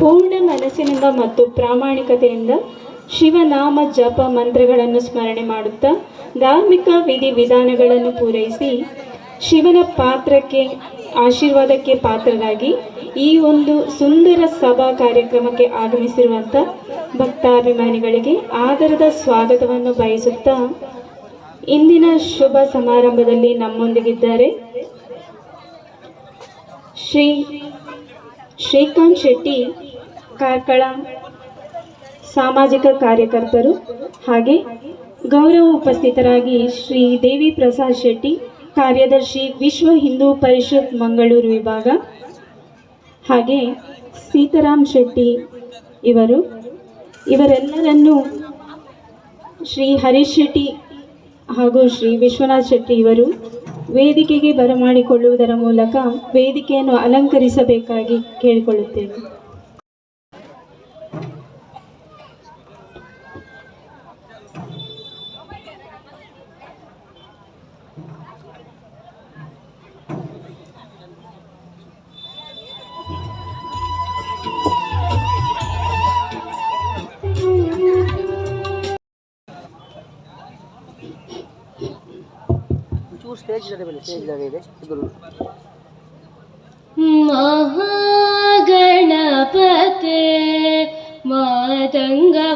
ಪೂರ್ಣ ಮನಸ್ಸಿನಿಂದ ಮತ್ತು ಪ್ರಾಮಾಣಿಕತೆಯಿಂದ ಶಿವನಾಮ ಜಪ ಮಂತ್ರಗಳನ್ನು ಸ್ಮರಣೆ ಮಾಡುತ್ತಾ ಧಾರ್ಮಿಕ ವಿಧಿವಿಧಾನಗಳನ್ನು ಪೂರೈಸಿ ಶಿವನ ಪಾತ್ರಕ್ಕೆ ಆಶೀರ್ವಾದಕ್ಕೆ ಪಾತ್ರರಾಗಿ ಈ ಒಂದು ಸುಂದರ ಸಭಾ ಕಾರ್ಯಕ್ರಮಕ್ಕೆ ಆಗಮಿಸಿರುವಂಥ ಭಕ್ತಾಭಿಮಾನಿಗಳಿಗೆ ಆದರದ ಸ್ವಾಗತವನ್ನು ಬಯಸುತ್ತಾ ಇಂದಿನ ಶುಭ ಸಮಾರಂಭದಲ್ಲಿ ನಮ್ಮೊಂದಿಗಿದ್ದಾರೆ ಶ್ರೀಕಾಂತ್ ಶೆಟ್ಟಿ ಕಾರ್ಕಳ ಸಾಮಾಜಿಕ ಕಾರ್ಯಕರ್ತರು, ಹಾಗೆ ಗೌರವ ಉಪಸ್ಥಿತರಾಗಿ ಶ್ರೀ ದೇವಿ ಪ್ರಸಾದ್ ಶೆಟ್ಟಿ ಕಾರ್ಯದರ್ಶಿ ವಿಶ್ವ ಹಿಂದೂ ಪರಿಷತ್ ಮಂಗಳೂರು ವಿಭಾಗ, ಹಾಗೆ ಸೀತಾರಾಮ್ ಶೆಟ್ಟಿ ಇವರೆಲ್ಲರನ್ನು ಶ್ರೀ ಹರೀಶ್ ಶೆಟ್ಟಿ ಹಾಗೂ ಶ್ರೀ ವಿಶ್ವನಾಥ್ ಶೆಟ್ಟಿ ಇವರು ವೇದಿಕೆಗೆ ಬರಮಾಡಿಕೊಳ್ಳುವುದರ ಮೂಲಕ ವೇದಿಕೆಯನ್ನು ಅಲಂಕರಿಸಬೇಕಾಗಿ ಕೇಳಿಕೊಳ್ಳುತ್ತೇವೆ. ಮಹಾಗಣಪತೆ ಮಾತಂಗವದನ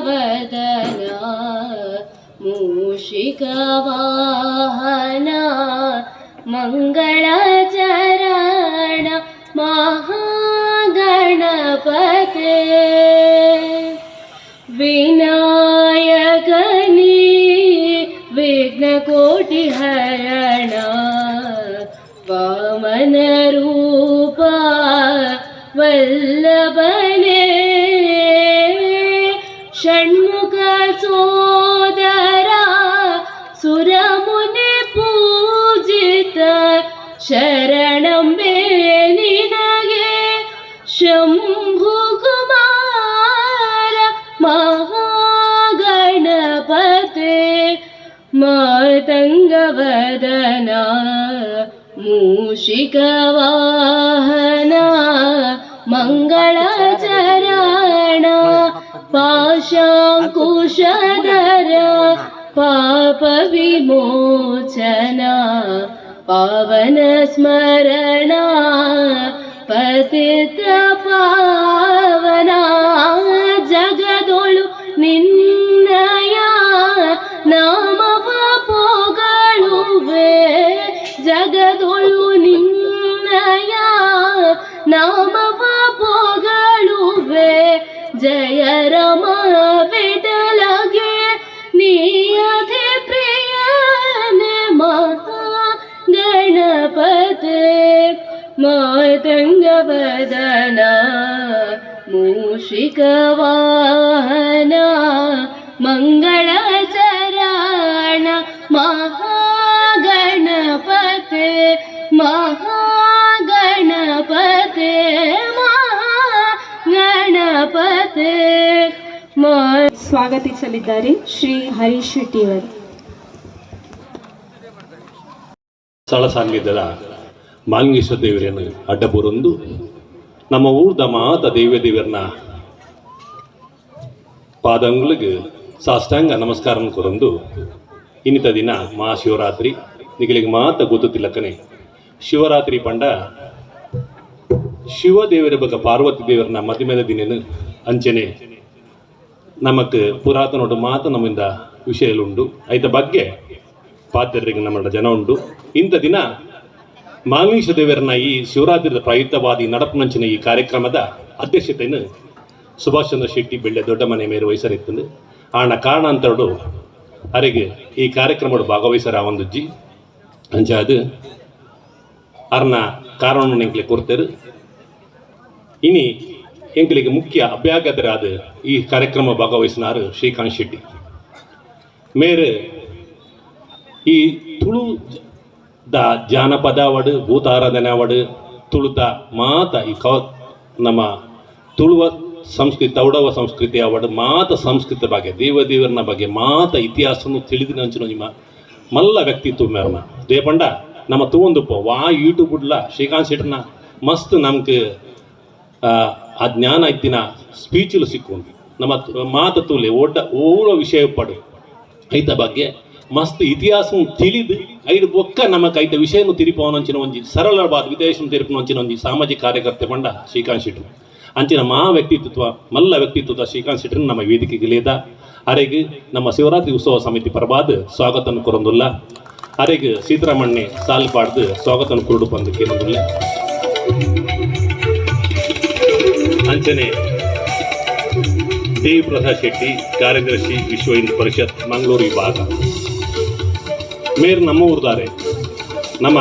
ಮೂಷಿಕವಾಹನ ಮಂಗಳಚರಣ ಮಹಾಗಣಪತೆ ವಿನಾಯಕನಿ ವಿಘ್ನಕೋಟಿ ಹರಣ ವಾಮನ ರೂಪ ವಲ್ಲಭನೇ ಷಣ್ಮುಖ ಸೋದರ ಸುರಮುನಿ ಪೂಜಿತ ಶರಣಂಬೆ ನಿನಗೆ ಶಂಭು ಕುಮಾರ ಮಹಾಗಣಪತೆ ಮಾತಂಗವದನ ಮೂಷಿಕವಾಹನ ಮಂಗಳಚರಣ ಪಾಶಾಂಕುಶಧರ ಪಾಪ ವಿಮೋಚನ ಪಾವನ ಸ್ಮರಣ ಪತಿತ ಪಾವನ ಜಗದೊಳು ನಿನ್ನಯ ನಾಮವ ಪೊಗಳುವೆ ಜಗದೊಳು ನಿನ್ನಯ ನಾಮವ ಪೊಗಳುವೆ ಜಯ ರಮ ವಿಠಲಗೆ ನೀಯತೆ ಪ್ರಿಯನೆ ಮಹಾಗಣಪತೆ ಮಾತಂಗವದನ ಮೂಷಿಕವಾಹನ ಮಂಗಳಚರಣ ಮಹಾಗಣಪತೆ ಮಹಾಗಣಪತೆ ಮಹಾಗಣಪತೆ. ಸ್ವಾಗತಿಸಲಿದ್ದಾರೆ ಶ್ರೀ ಹರೀಶ್ ಶೆಟ್ಟಿ ಅವರು. ಸ್ಥಳ ಸಾನ್ನಿಧ್ಯದ ಮಾಲಿಂಗೇಶ್ವರ ದೇವರನ್ನು ಅಡ್ಡಬೂರೊಂದು ನಮ್ಮ ಊರ್ದ ಮಾತ ದೇವ್ಯದೇವರನ್ನ ಪಾದಂಗಳಿಗೆ ಸಾಷ್ಟಾಂಗ ನಮಸ್ಕಾರ ಕೊರೊಂದು ಇನ್ನಿತ ದಿನ ಮಹಾಶಿವರಾತ್ರಿ ನಿಗಳಿಗೆ ಮಾತ ಗೊತ್ತಿಲ್ಲಕ್ಕನೆ ಶಿವರಾತ್ರಿ ಪಂಡ ಶಿವದೇವರ ಬಗ್ಗೆ ಪಾರ್ವತಿ ದೇವರನ್ನ ಮದುವೆದ ದಿನ ಅಂಚನೆ ನಮಕ್ ಪುರಾತನೋಡು ಮಾತ ನಮ್ಮಿಂದ ವಿಷಯಲುಂಡು ಐತ ಬಗ್ಗೆ ಪಾತ್ರರಿಗೆ ನಮ್ಮ ಜನ ಉಂಡು. ಇಂಥ ದಿನ ಮಾಲಿಂಗೇಶ್ವರ ದೇವರನ್ನ ಈ ಶಿವರಾತ್ರಿದ ಪ್ರಯುಕ್ತವಾದಿ ನಡಪುನಂಚಿನ ಈ ಕಾರ್ಯಕ್ರಮದ ಅಧ್ಯಕ್ಷತೆಯನ್ನು ಸುಭಾಷ್ ಚಂದ್ರ ಶೆಟ್ಟಿ ಬೆಳ್ಳೆ ದೊಡ್ಡ ಮನೆ ಮೇಲೆ ವಹಿಸರಿತ್ತು. ಆಣ ಕಾರಣಾಂತರಡು ಅರೆಗೆ ಈ ಕಾರ್ಯಕ್ರಮ ಭಾಗವಹಿಸರ ಒಂದುಜ್ಜಿ ಅಂಚ ಅದು ಅರ್ನ ಕಾರಣ ಎಂಕ್ಲೆ ಕೊಡ್ತೇರು. ಇನಿ ಎಂಕ್ಲಿಗೆ ಮುಖ್ಯ ಅಭ್ಯಾಗತರಾದ ಈ ಕಾರ್ಯಕ್ರಮ ಭಾಗವಹಿಸಿನಾರು ಶ್ರೀಕಾಂತ್ ಶೆಟ್ಟಿ ಮೇರೆ ಈ ತುಳು ದ ಜಾನಪದ ಅವಡು ಭೂತಾರಾಧನೆ ಅವಡು ತುಳುದ ಮಾತ ಈ ನಮ್ಮ ತುಳುವ ಸಂಸ್ಕೃತಿ ತೌಡವ ಸಂಸ್ಕೃತಿ ಅವಡು ಮಾತ ಸಂಸ್ಕೃತಿ ಬಗ್ಗೆ ದೇವದೇವರನ ಬಗ್ಗೆ ಮಾತ ಇತಿಹಾಸವನ್ನು ತಿಳಿದಿನ ಅಂಚಿನ ನಿಮ್ಮ ಮಲ್ಲ ವ್ಯಕ್ತಿತ್ವ ಮೇರನ ದೇಪಂಡ ನಮ್ಮ ತಗೊಂಡು ವಾ ಯೂಟ್ಯೂಬ್ ಶ್ರೀಕಾಂತ್ ಶೆಟ್ಟಿನ ಮಸ್ತ್ ನಮ್ಗೆ ಆ ಜ್ಞಾನ ಇತ್ತಿನ ಸ್ಪೀಚಲು ಸಿಕ್ಕೊಂಡು ನಮ್ಮ ಮಾತು ತೂಲೆ ಓಡೋ ವಿಷಯ ಪಡು ಐತ ಬಗ್ಗೆ ಮಸ್ತ್ ಇತಿಹಾಸ ತಿಳಿದು ಐದು ಒಕ್ಕ ನಮಕ್ ಐತ ವಿಷಯನು ತಿರಿಪವನಂಚಿನ ಒಂಜಿ ಸರಳವಾದ ವಿದೇಶ ತಿರುಪನಂಚಿನ ಒಂಜಿ ಸಾಮಾಜಿಕ ಕಾರ್ಯಕರ್ತೆ ಬಂಡ ಶ್ರೀಕಾಂತ್ ಶೆಟ್ಟಿ ಅಂಚಿನ ವ್ಯಕ್ತಿತ್ವ ಮಲ್ಲ ವ್ಯಕ್ತಿತ್ವದ ಶ್ರೀಕಾಂತ್ ಶೆಟ್ಟಿ ನಮ್ಮ ವೇದಿಕೆಗೆ ಲೇದ ಅರೆಗೆ ನಮ್ಮ ಶಿವರಾತ್ರಿ ಉತ್ಸವ ಸಮಿತಿ ಪರವಾದ ಸ್ವಾಗತನ ಕೊರಂದುಲ್ಲ ಅರೆಗೆ ಸೀತಾರಾಮಣ್ಣೆ ಸಾಲ್ ಪಾಡ್ದು ಸ್ವಾಗತನ ಕುರುಡು ಬಂದು ಕೇಂದ್ರಲ್ಲ ಅಂಚನೆ ದೇವಿ ಪ್ರಸಾದ್ ಶೆಟ್ಟಿ ಕಾರ್ಯದರ್ಶಿ ವಿಶ್ವ ಹಿಂದೂ ಪರಿಷತ್ ಮಂಗಳೂರು ವಿಭಾಗ ಮೇರ್ ನಮ್ಮ ಊರ್ದಾರೆ ನಮ್ಮ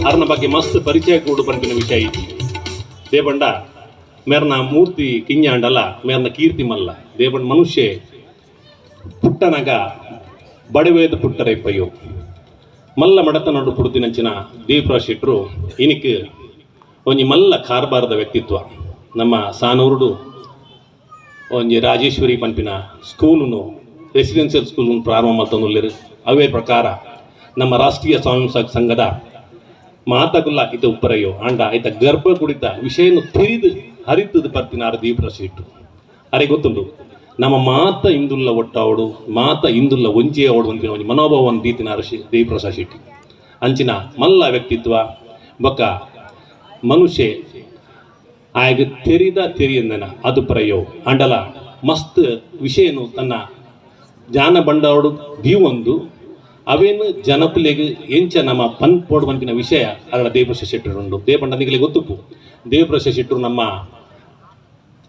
ಅರ್ನ ಬಗ್ಗೆ ಮಸ್ತ್ ಪರಿಚಯ ಕೂಡು ಬಂದಿನ ವಿಷಯ ಇತ್ತು ದೇಬಂಡ ಮೇರ್ನ ಮೂರ್ತಿ ಕಿಂಜಾಂಡಲ್ಲ ಮೇರ್ನ ಕೀರ್ತಿ ಮಲ್ಲ ದೇಬಂಡ ಮನುಷ್ಯ ಪುಟ್ಟನಗ ಬಡವೇದ ಪುಟ್ಟರೈಪಯ್ಯೋ ಮಲ್ಲ ಮಡತ ನಡು ಪುಡುತಿನಂಚಿನ ದೇವಪ್ರಸಾದ್ ಶೆಟ್ರು ಇನಿಕ್ ಒಂಜಿ ಮಲ್ಲ ಕಾರ್ಬಾರದ ವ್ಯಕ್ತಿತ್ವ ನಮ್ಮ ಸಾನೂರುಡು ಒಂಜಿ ರಾಜೇಶ್ವರಿ ಪಂಪಿನ ಸ್ಕೂಲನ್ನು ರೆಸಿಡೆನ್ಷಿಯಲ್ ಸ್ಕೂಲನ್ನು ಪ್ರಾರಂಭ ಮಾಡ್ತಂದುಲ್ಲೇರು ಅವೇ ಪ್ರಕಾರ ನಮ್ಮ ರಾಷ್ಟ್ರೀಯ ಸ್ವಯಂ ಸೇವಕ ಸಂಘದ ಮಾತಗುಲ್ಲ ಇದು ಉಪ್ಪರಯ್ಯೋ ಅಂಡ ಆಯ್ತ ಗರ್ಭ ಕುಡಿತ ವಿಷಯನು ತಿರಿದು ಹರಿತದ ಬರ್ತಿನಾರ ದೇವಪ್ರಸಾದ್ ಶೆಟ್ರು ಅರೆ ಗೊತ್ತುಂಡು ನಮ್ಮ ಮಾತ ಇಂದುಲ್ಲ ಒಟ್ಟಾವಡು ಮಾತ ಇಂದುಲ್ಲ ಒಂಜಿ ಅವಡು ಅಂತಿನ ಒಂದು ಮನೋಭಾವವನ್ನು ದೀತಿನಾರ ದೇವಪ್ರಸಾದ್ ಶೆಟ್ಟಿ ಅಂಚಿನ ಮಲ್ಲ ವ್ಯಕ್ತಿತ್ವ ಬೊಕ್ಕ ಮನುಷ್ಯ ಆಗ ತೆರಿಯಂದನ ಅದು ಪ್ರಯೋ ಅಂಡಲ ಮಸ್ತ್ ವಿಷಯನು ತನ್ನ ಜಾನ ಬಂಡಾವಡು ದೀವೊಂದು ಅವೇನು ಜನಪಲೆಗೆ ಎಂಚ ನಮ್ಮ ಪನ್ ಪೋಡುವಂತಿನ ವಿಷಯ ಅದರ ದೇವಪ್ರಸಾದ್ ಶೆಟ್ಟಿ ಉಂಡು ದೇವಪಂಡನಿಗೆ ಗೊತ್ತುಪ್ಪು ದೇವಪ್ರಸಾದ್ ಶೆಟ್ಟರು ನಮ್ಮ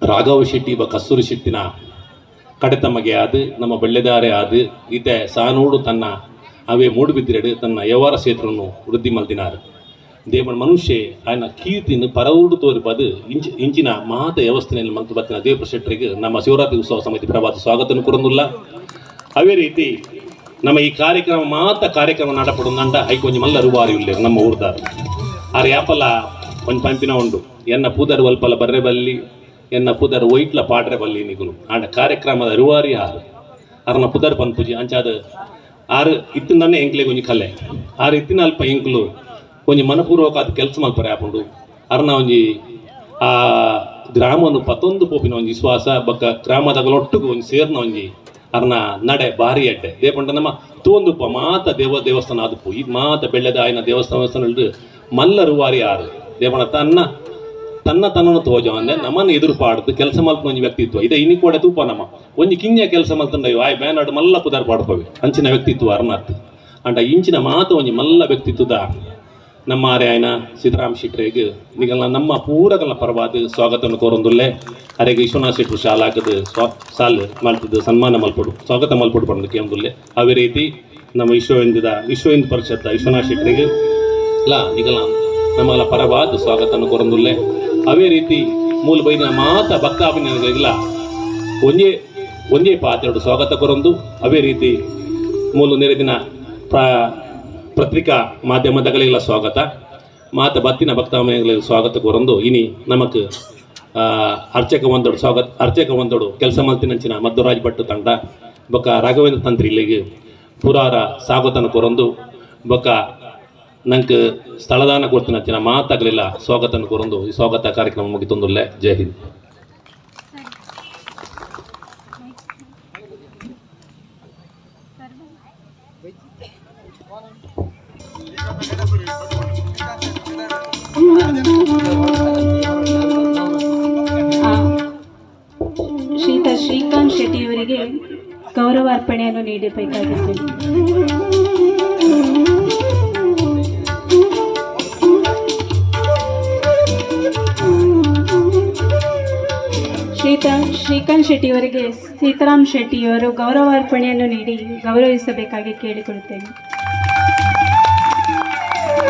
ರಾಘವ ಶೆಟ್ಟಿ ಕಸ್ತೂರಿ ಶೆಟ್ಟಿನ ಕಡೆತಮಗೆ ಆದು ನಮ್ಮ ಬೆಳ್ಳೆದಾರೆ ಆದು ಈತ ಸಾನೂಡು ತನ್ನ ಅವೇ ಮೂಡುಬಿದ್ದಿರೆಡು ತನ್ನ ವ್ಯವಹಾರ ಕ್ಷೇತ್ರವನ್ನು ವೃದ್ಧಿ ಮಲ್ದಿನಾರು ದೇವನ ಮನುಷ್ಯ ಆಯ್ನ ಕೀರ್ತಿನ ಪರವೂಡು ತೋರಿಪದು ಇಂಚಿನ ಮಾತ ವ್ಯವಸ್ಥೆಯಲ್ಲಿ ಮಂತು ಬತ್ತಿನ ದೇವಪ್ರಸಾದ್ ಶೆಟ್ಟರಿಗೆ ನಮ್ಮ ಶಿವರಾತ್ರಿ ಉತ್ಸವ ಸಮಿತಿ ಪ್ರಭಾತ ಸ್ವಾಗತನ ಕೊರಂದುಲ್ಲ ಅವೇ ರೀತಿ ನಮ್ಮ ಈ ಕಾರ್ಯಕ್ರಮ ನಡಪಡುಂದಂಡ ಐಕೊಂಜಿ ಮಲ್ಲ ರೂವಾರಿ ಉಳ್ಳೇರು ನಮ್ಮ ಊರ್ದಾರು ಆರ ಯಾಪಲ್ಲ ಒಂದು ಪಂಪಿನ ಉಂಡು ಎನ್ನ ಪೂದರ್ ವಲ್ಪಲ ಬರ್ರೆ ಬಲ್ಲಿ ಎನ್ನ ಪುದರ್ ಒಯ್ಟ್ಲ ಪಾಡ್ರೆ ಬಲ್ಲಿ ನಿಗುಲು ಆಂಡ ಕಾರ್ಯಕ್ರಮದ ರೂವಾರಿ ಅರ್ನ ಪುದರ್ ಪನ್ಪುಜಿ ಅಂಚಾದ ಆರು ಇತ್ತಿಂದನೇ ಎಂಕ್ಲೆಗೆ ಒಂಜಿ ಕಲೆ ಆರು ಇತ್ತಿನ ಅಲ್ಪ ಎಂಕ್ಲು ಒಂಜಿ ಮನಪೂರ್ವಕ ಅದು ಕೆಲಸ ಮಲ್ಪರೆ ಆಪುಂಡು ಅರ್ನ ಒಂಜಿ ಆ ಗ್ರಾಮನು ಪತ್ತೊಂದು ಪೋಪಿನ ಒಂಜಿ ವಿಶ್ವಾಸ ಬೊಕ್ಕ ಗ್ರಾಮದಗಳೊಟ್ಟಿಗೆ ಒಂಜಿ ಸೇರ್ನ ಒಂಜಿ ಅರ್ನ ನಡೆ ಭಾರಿ ಅಡ್ಡೆ ದೇಪಂಡ ನಮ್ಮ ತೋಂದುಪ್ಪ ಮಾತ ದೇವಸ್ಥಾನ ಆದುಪ್ಪು ಇದು ಮಾತ ಬೆಳ್ಳೆದ ಆಯ್ನ ದೇವಸ್ಥಾನ ಮಲ್ಲ ರೂವಾರಿ ಆರು ದೇಪಂಡ ತನ್ನನ್ನು ತೋಜ ಅಂದ್ರೆ ನಮ್ಮನ್ನು ಎದುರು ಪಾಡ್ದು ಕೆಲಸ ಮಲ್ಪನ ಒಂಜಿ ವ್ಯಕ್ತಿತ್ವ ಇದೆ ಇನಿ ಕೂಡ ತೂಪ ನಮ್ಮ ಒಂಜಿ ಕಿಂಜ ಕೆಲಸ ಮಲ್ತಂಡಯ್ಯೋ ಆಯ್ ಬ್ಯಾನಾಡು ಮಲ್ಲ ಪುದಾರ್ ಪಾಡ್ಪವೆ ಅಂಚಿನ ವ್ಯಕ್ತಿತ್ವ ಅರ್ನರ್ಥ ಅಂಡ ಇಂಚಿನ ಮಾತು ಒಂಜಿ ಮಲ್ಲ ವ್ಯಕ್ತಿತ್ವದ ನಮ್ಮ ಆರೆ ಆಯ್ನ ಸೀತಾರಾಮ್ ಶೆಟ್ರಿಗೆ ನಿಗಲ್ನ ನಮ್ಮ ಪೂರಗಲ ಪರವಾದ ಸ್ವಾಗತವನ್ನು ಕೋರೊಂದುಲ್ಲೆ ಅರೆಗೆ ವಿಶ್ವನಾಥ್ ಶೆಟ್ರು ಶಾಲಾಕದ ಸಾಲ್ ಮಲ್ತದ್ದು ಸನ್ಮಾನ ಮಲ್ಪಡು ಸ್ವಾಗತ ಮಲ್ಪಡು ಪಡೆದು ಕೇಂದುಲ್ಲೆ ಅವೇ ರೀತಿ ನಮ್ಮ ವಿಶ್ವ ಹಿಂದೂ ಪರಿಷತ್ ವಿಶ್ವನಾಥ್ ಶೆಟ್ರಿಗೆ ನಿಗಲ ನಮ್ಮಲ್ಲ ಪರವಾದ ಸ್ವಾಗತವನ್ನು ಕೋರೊಂದುಲ್ಲೆ ಅವೇ ರೀತಿ ಮೂಲ ಬೈನ ಮಾತ ಭಕ್ತಾಭಿನಯಗಳಿಲ್ಲ ಒಂದೇ ಪಾತ್ರೆಡು ಸ್ವಾಗತ ಕೊರೊಂದು ಅವೇ ರೀತಿ ಮೂಲ ನೆರೆದಿನ ಪತ್ರಿಕಾ ಮಾಧ್ಯಮದಗಳಿಗೆಲ್ಲ ಸ್ವಾಗತ ಮಾತ ಬತ್ತಿನ ಭಕ್ತಾಭಿನಯಗಳಿಗೆ ಸ್ವಾಗತ ಕೊರೊಂದು ಇನಿ ನಮಕ್ ಅರ್ಚಕ ಒಂದೋಡು ಕೆಲಸ ಮಲ್ತಿನಂಚಿನ ಮಧ್ವರಾಜ್ ಭಟ್ ತಂಡ ಬೊಕ್ಕ ರಾಘವೇಂದ್ರ ತಂತ್ರಿ ಇಲ್ಲಿಗೆ ಪುರಾರ ಸ್ವಾಗತನ ಕೊರೊಂದು ಬೊಕ್ಕ ನಂಗೆ ಸ್ಥಳದಾನ ಕೊಡ್ತಿನಂಚಿನ ಮಾತಾಗಲಿಲ್ಲ ಸ್ವಾಗತನ ಕೊರೊಂದು ಈ ಸ್ವಾಗತ ಕಾರ್ಯಕ್ರಮ ಮುಗಿತೊಂದುಲ್ಲೆ ಜೈ ಹಿಂದ್. ಶ್ರೀಕಾಂತ್ ಶೆಟ್ಟಿಯವರಿಗೆ ಗೌರವಾರ್ಪಣೆಯನ್ನು ನೀಡಬೇಕಾಗಿತ್ತು. ಶ್ರೀಕಾಂತ್ ಶೆಟ್ಟಿಯವರಿಗೆ ಸೀತಾರಾಮ್ ಶೆಟ್ಟಿಯವರು ಗೌರವಾರ್ಪಣೆಯನ್ನು ನೀಡಿ ಗೌರವಿಸಬೇಕಾಗಿ ಕೇಳಿಕೊಳ್ಳುತ್ತೇನೆ.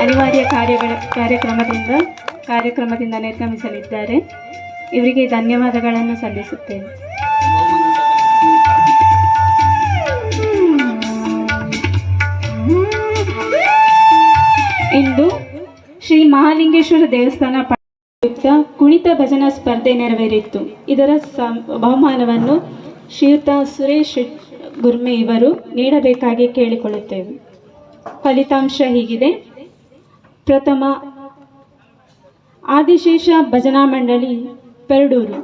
ಅನಿವಾರ್ಯ ಕಾರ್ಯಕ್ರಮದಿಂದ ನಿರ್ಗಮಿಸಲಿದ್ದಾರೆ. ಇವರಿಗೆ ಧನ್ಯವಾದಗಳನ್ನು ಸಲ್ಲಿಸುತ್ತೇನೆ. ಇಂದು ಶ್ರೀ ಮಹಾಲಿಂಗೇಶ್ವರ ದೇವಸ್ಥಾನ ಕುಣಿತ ಭಜನಾ ಸ್ಪರ್ಧೆ ನೆರವೇರಿತ್ತು. ಇದರ ಬಹುಮಾನವನ್ನು ಶ್ರೀಯುತ ಸುರೇಶ್ ಗುರ್ಮೆ ಇವರು ನೀಡಬೇಕಾಗಿ ಕೇಳಿಕೊಳ್ಳುತ್ತೇವೆ. ಫಲಿತಾಂಶ ಹೀಗಿದೆ. ಪ್ರಥಮ ಆದಿಶೇಷ ಭಜನಾ ಮಂಡಳಿ ಪೆರಡೂರು.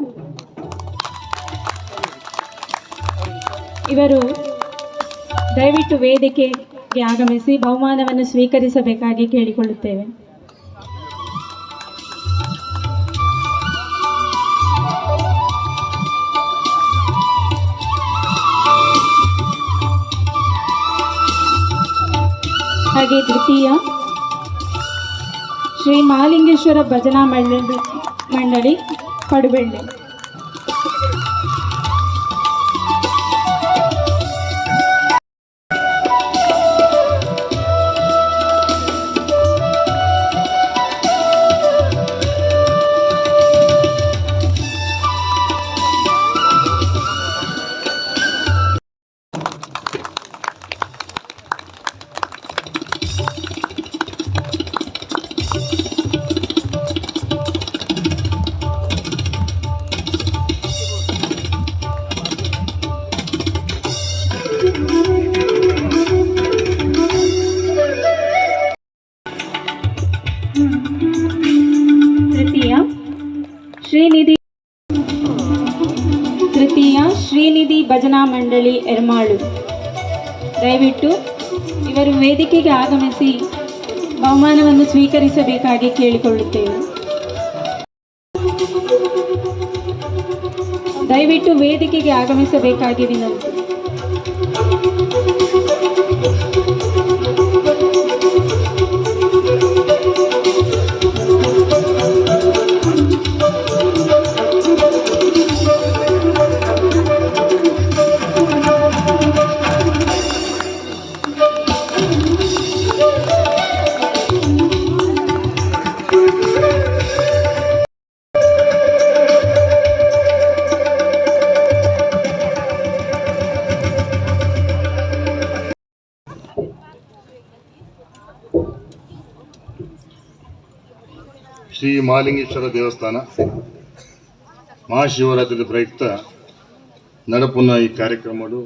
ಇವರು ದಯವಿಟ್ಟು ವೇದಿಕೆಗೆ ಆಗಮಿಸಿ ಬಹುಮಾನವನ್ನು ಸ್ವೀಕರಿಸಬೇಕಾಗಿ ಕೇಳಿಕೊಳ್ಳುತ್ತೇವೆ. ಹಾಗೆ ದ್ವಿತೀಯ ಶ್ರೀ ಮಹಾಲಿಂಗೇಶ್ವರ ಭಜನಾ ಮಂಡಳಿ ಪಡುಬೆಳ್ಳೆ. ತೃತೀಯ ಶ್ರೀನಿಧಿ ಭಜನಾ ಮಂಡಳಿ ಎರ್ಮಾಳು. ದಯವಿಟ್ಟು ಇವರು ವೇದಿಕೆಗೆ ಆಗಮಿಸಿ ಬಹುಮಾನವನ್ನು ಸ್ವೀಕರಿಸಬೇಕಾಗಿ ಕೇಳಿಕೊಳ್ಳುತ್ತೇವೆ. ದಯವಿಟ್ಟು ವೇದಿಕೆಗೆ ಆಗಮಿಸಬೇಕಾಗಿ ವಿನಂತಿ. ಶ್ರೀ ಮಹಾಲಿಂಗೇಶ್ವರ ದೇವಸ್ಥಾನ ಮಹಾಶಿವರಾತ್ರಿ ಪ್ರಯುಕ್ತ ನಡಪುನ ಈ ಕಾರ್ಯಕ್ರಮಗಳು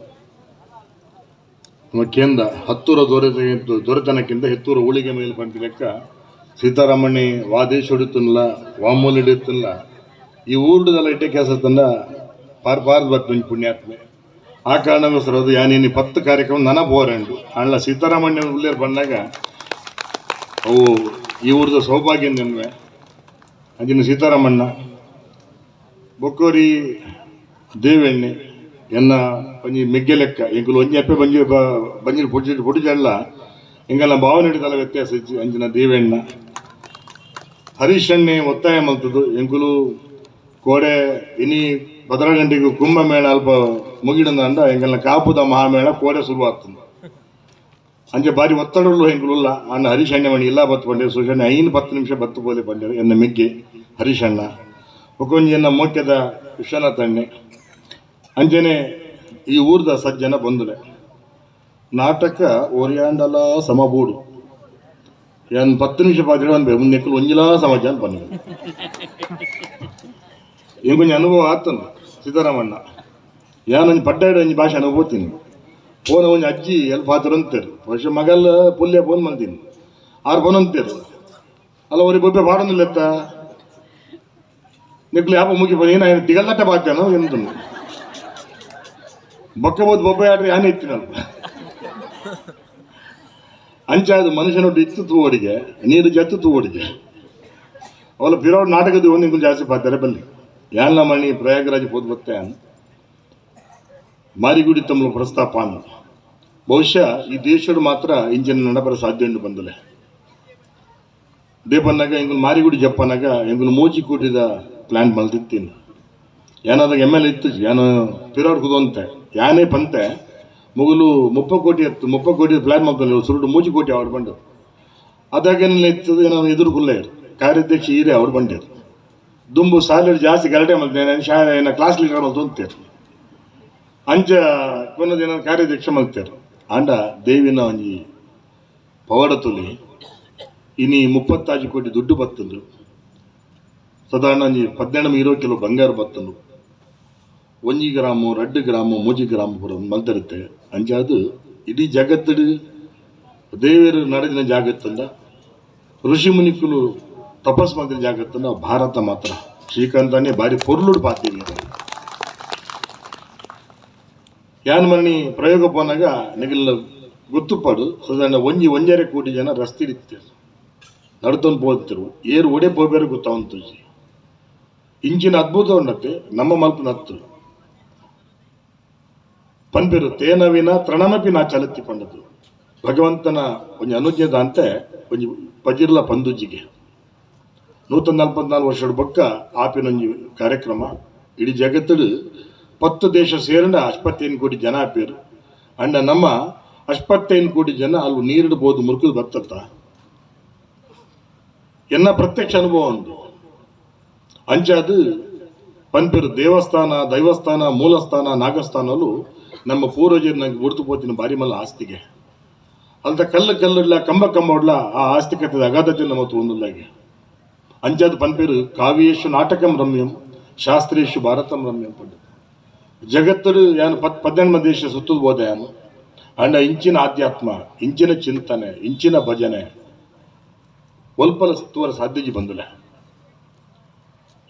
ನಮ್ಮ ಕೇಂದ್ರ ಹತ್ತೂರ ದೊರೆತನಕ್ಕಿಂತ ಹೆತ್ತೂರ ಉಳಿಗೆ ಮೇಲೆ ಬಂದ ಲೆಕ್ಕ ಸೀತಾರಾಮಣ್ಣಿ ವಾದೇಶ್ ಹೊಡಿತಲ್ಲ ವಾಮೂಲ್ ಹಿಡಿಯುತ್ತಲ್ಲ ಈ ಊರ್ಡದಲ್ಲ ಇಟ್ಟೆ ಕೆಲಸ ತಂದ ಪಾರ್ದು ಬರ್ತಂಜು ಪುಣ್ಯಾತ್ಮೆ. ಆ ಕಾರಣಕ್ಕೋಸ್ಕರ ಅದು ಯಾನೇನು 10 ಕಾರ್ಯಕ್ರಮ ನನ ಬೋರಂಡು ಅಣ್ಣ ಸೀತಾರಾಮಣ್ಣ ಉಳ್ಳೇರು ಬಂದಾಗ ಅವು ಈ ಊರ್ದ ಸೌಭಾಗ್ಯ ನೆನ್ವೆ ಅಂಜಿನ ಸೀತಾರಾಮಣ್ಣ ಬೊಕ್ಕೋರಿ ದೇವೆಣ್ಣೆ ಎನ್ನ ಒಂಜಿ ಮೆಗ್ಗೆ ಲೆಕ್ಕ ಎಂಕುಲು ಒಂಜಿ ಅಪ್ಪೆ ಬಂಜಿರು ಪುಡಿಜಲ್ಲ ಎಂಗಲ್ಲ ಭಾವನೆ ಹಿಡಿದಲ್ಲ ವ್ಯತ್ಯಾಸ ಇಜ್ಜಿ ಅಂಜಿನ ದೇವೆಣ್ಣ ಹರೀಶಣ್ಣೆ ಒತ್ತಾಯ ಮಲ್ತದು ಎಂಕುಲು ಕೋಡೆ ಇನಿ ಬದರಗಂಟಿಗೂ ಕುಂಭಮೇಳ ಅಲ್ಪ ಮುಗಿಡಂದ ಅಂಡ ಎಂಗಲ್ಲ ಕಾಪುದ ಮಹಾಮೇಳ ಕೋಡೆ ಶುರುವಾಗ್ತದೆ ಅಂಚೆ ಬಾರಿ ಒತ್ತಡಗಳು ಹೆಂಗುಲ್ಲ ಅಣ್ಣ ಹರೀಶಣ್ಣ ಮಣಿ ಇಲ್ಲ ಬತ್ತು ಬಂಡೆ ಸುಶಣ್ಣ 10 ನಿಮಿಷ ಬತ್ತು ಬೋಲೆ ಬಂಡೆ ಎನ್ನ ಮೆಗ್ಗೆ ಹರೀಶಣ್ಣ ಒಕ್ಕೊಂಜಿ ಎನ್ನ ಮೋಕ್ಯದ ವಿಶ್ವನಾಥಣ್ಣೆ ಅಂಚನೆ ಈ ಊರ್ದ ಸಜ್ಜನ ಬಂದುಲೆ ನಾಟಕ ಒರಿಯಾಂಡಲ ಸಮಬೂಡು ಏನ್ 10 ನಿಮಿಷ ಬಾದ್ರೆ ಒಂದು ಮುಂದೆಕ್ಕಲು ಒಂಜಿಲಾ ಸಮಾಜ ಅಂತ ಬಂದ ಎಂಗೊಂಜಿ ಅನುಭವ ಆತನು ಸೀತಾರಾಮಣ್ಣ ಯಾನೊಂದು ಪಡ್ಡಾಡ ಒಂಜಿ ಭಾಷೆ ಅನುಭವತೀನಿ ಫೋನ್ ಒಂಜಿ ಅಜ್ಜಿ ಎಲ್ಲಿ ಪಾತ್ರ ಅಂತಾರೆ ವರ್ಷ ಮಗಲ್ಲ ಪುಲ್ಯ ಫೋನ್ ಮಾಡ್ತೀನಿ 6 ಫೋನ್ ಅಂತಾರೆ ಅಲ್ಲ ಅವ್ರಿಗೆ ಬೊಬ್ಬೆ ಬಾಡೋದಿಲ್ಲ ಎತ್ತ ನಿಕ್ಲಿ ಯಾಪ ಮುಗಿ ಬನ್ನಿ ನಾನು ತಿಗಲ್ಲಟ್ಟ ಬಾಕ್ಯಾನು ಎಂದು ಬೊಕ್ಕ ಬೋದು ಬೊಬ್ಬೆ ಆಡ್ರಿ ಯಾನೇ ಇತ್ತಿನಲ್ಲ ಅಂಚೆ ಅದು ಮನುಷ್ಯನೊಟ್ಟು ಇತ್ತು ತೂವಡಿಗೆ ನೀರು ಜತ್ತು ತೂವಡಿಗೆ ಅವಳ ಪಿರೋಡ್ ನಾಟಕದ ಒಂದು ಜಾಸ್ತಿ ಪಾತಾರೆ ಬಲ್ಲಿ ಯಾನ್ಲ ಮಣಿ ಪ್ರಯಾಗರಾಜ್ ಪೋದ್ ಬತ್ತೆ ಮಾರಿಗುಡಿ ತಮ್ಮ ಪ್ರಸ್ತಾಪ ಅನ್ನು ಬಹುಶಃ ಈ ದೇಶಡು ಮಾತ್ರ ಇಂಜಿನ ನಡಬರ ಸಾಧ್ಯ ಉಂಟು ಬಂದಲೆ ದೇಪನ್ನಾಗ ಎಂಗುಲು ಮಾರಿಗುಡಿ ಜಪ್ಪನಾಗ ಎಂಗುಲು ಮೋಜಿ ಕೂಟಿದ ಪ್ಲಾನ್ ಮಲ್ತಿತ್ತೀನಿ ಏನಾದಾಗ ML ಇತ್ತು ಏನೋ ಪಿರೋಡ್ ಕುದಂತೆ ಯಾನೇ ಪಂತೆ ಮುಗುಲು 30 ಕೋಟಿ ಎತ್ತು 30 ಕೋಟಿ ಪ್ಲಾನ್ ಮಾಡ್ತಾರೆ ಸುರುಡು 3 ಕೋಟಿ ಅವ್ರು ಬಂದು ಅದಾಗೇನೆಲ್ಲ ಇರ್ತದೆ ಏನೋ ಎದುರು ಕುಲ್ಲೇರು ಕಾರ್ಯಾಧ್ಯಕ್ಷ ಹೀರೆ ಅವ್ರು ಬಂದಿರು ದುಂಬು ಸಾಲರಿ ಜಾಸ್ತಿ ಗರಟೆ ಮಾಡ್ತೇನೆ ಶಾಲೆ ಏನೋ ಕ್ಲಾಸ್ ಲೀಡರ್ ಅಂತ ಅಂತಾರೆ ಅಂಚ ಕೊನ್ನದೇನೋ ಕಾರ್ಯಾಧ್ಯಕ್ಷ ಮಲ್ತಾರೆ ಆಂಡ ದೇವಿನ ಒಂಜಿ ಪವಾಡ ತುಲಿ ಇನಿ 35 ಕೋಟಿ ದುಡ್ಡು ಬತ್ತಂದ್ರು ಸಾಧಾರಣ ಒಂಜಿ 17-20 ಕಿಲೋ ಬಂಗಾರ ಬತ್ತಂದ್ರು 1 ಗ್ರಾಮು 2 ಗ್ರಾಮು 3 ಗ್ರಾಮು ಪೂರ ಮಲ್ತಿರುತ್ತೆ ಅಂಚ ಅದು ಇಡೀ ಜಗತ್ತಡು ದೇವರು ನಡೆದಿನ ಜಾಗತ್ತಂದ ಋಷಿ ಮುನಿಕುಲು ತಪಸ್ ಮಾಡಿದ ಜಾಗತ್ತಂದ ಭಾರತ ಮಾತ್ರ ಶ್ರೀಕಾಂತನೇ ಬಾರಿ ಪೊರ್ಲುಡು ಪಾತೀವಿ ಯಾನ್ ಮನಿ ಪ್ರಯೋಗ ಪೋನಾಗ ನಿಗಲ್ಲ ಗೊತ್ತುಪಾಡು ಸಾಧಾರಣ ಒಂಜರೆ ಕೋಟಿ ಜನ ರಸ್ತಿಡಿತ್ತೇರು ನಡ್ತೊಂದು ಪೋತಿರು ಏರು ಒಡೆ ಪೋಬೇರೆ ಗೊತ್ತಾವಂತು ಇಂಚಿನ ಅದ್ಭುತ ಉಂಡತ್ತೆ ನಮ್ಮ ಮಲ್ಪ ನತ್ತು ಪನ್ಪೇರು ತೇನವಿನ ತೃಣಮಪಿ ನಾ ಚಲತ್ತಿ ಪಂಡದು ಭಗವಂತನ ಒಂದು ಅನುಜ್ಞದ ಅಂತೆ ಒಂದು ಪಜಿರ್ಲ ಪಂದುಜಿಗೆ 144 ವರ್ಷದ ಬೊಕ್ಕ ಆಪಿನೊಂಜಿ ಕಾರ್ಯಕ್ರಮ ಇಡೀ ಜಗತ್ತಡು 10 ದೇಶ ಸೇರಂಡ 85 ಕೋಟಿ ಜನ ಆಪೇರು ಅಂಡ ನಮ್ಮ 85 ಕೋಟಿ ಜನ ಅಲ್ಲಿ ನೀರಿಡ್ಬೋದು ಮುರುಕುದು ಬರ್ತತ್ತ ಎನ್ನ ಪ್ರತ್ಯಕ್ಷ ಅನುಭವ ಉಂಟು ಅಂಚಾದು ಪನ್ಪೇರು ದೇವಸ್ಥಾನ ದೈವಸ್ಥಾನ ಮೂಲಸ್ಥಾನ ನಾಗಸ್ಥಾನಲು ನಮ್ಮ ಪೂರ್ವಜರು ನಂಗೆ ಗುರುತು ಪೋತಿನ ಬಾರಿ ಮಲ್ಲ ಆಸ್ತಿಗೆ ಅಂತ ಕಲ್ಲುಡ್ಲ ಕಂಬ ಹೊಡ್ಲ ಆ ಆಸ್ತಿಕತೆ ಅಗಾಧತೆ ನಮ್ಮ ಒಂದಿಲ್ಲಾಗೆ ಅಂಚಾದ ಪನ್ಪೇರು ಕಾವ್ಯೇಶು ನಾಟಕಂ ರಮ್ಯಂ ಶಾಸ್ತ್ರೇಶು ಭಾರತಂ ರಮ್ಯಂ ಪಂಡ ಜಗತ್ತರು ಯಾನು 18 ದೇಶ ಸುತ್ತದ ಬೋದ ಯಾನು ಅಂಡ ಇಂಚಿನ ಆಧ್ಯಾತ್ಮ ಇಂಚಿನ ಚಿಂತನೆ ಇಂಚಿನ ಭಜನೆ ಒಲ್ಪಲ ಸುತ್ತುವರ ಸಾಧ್ಯಜಿ ಬಂದಿಲ್ಲ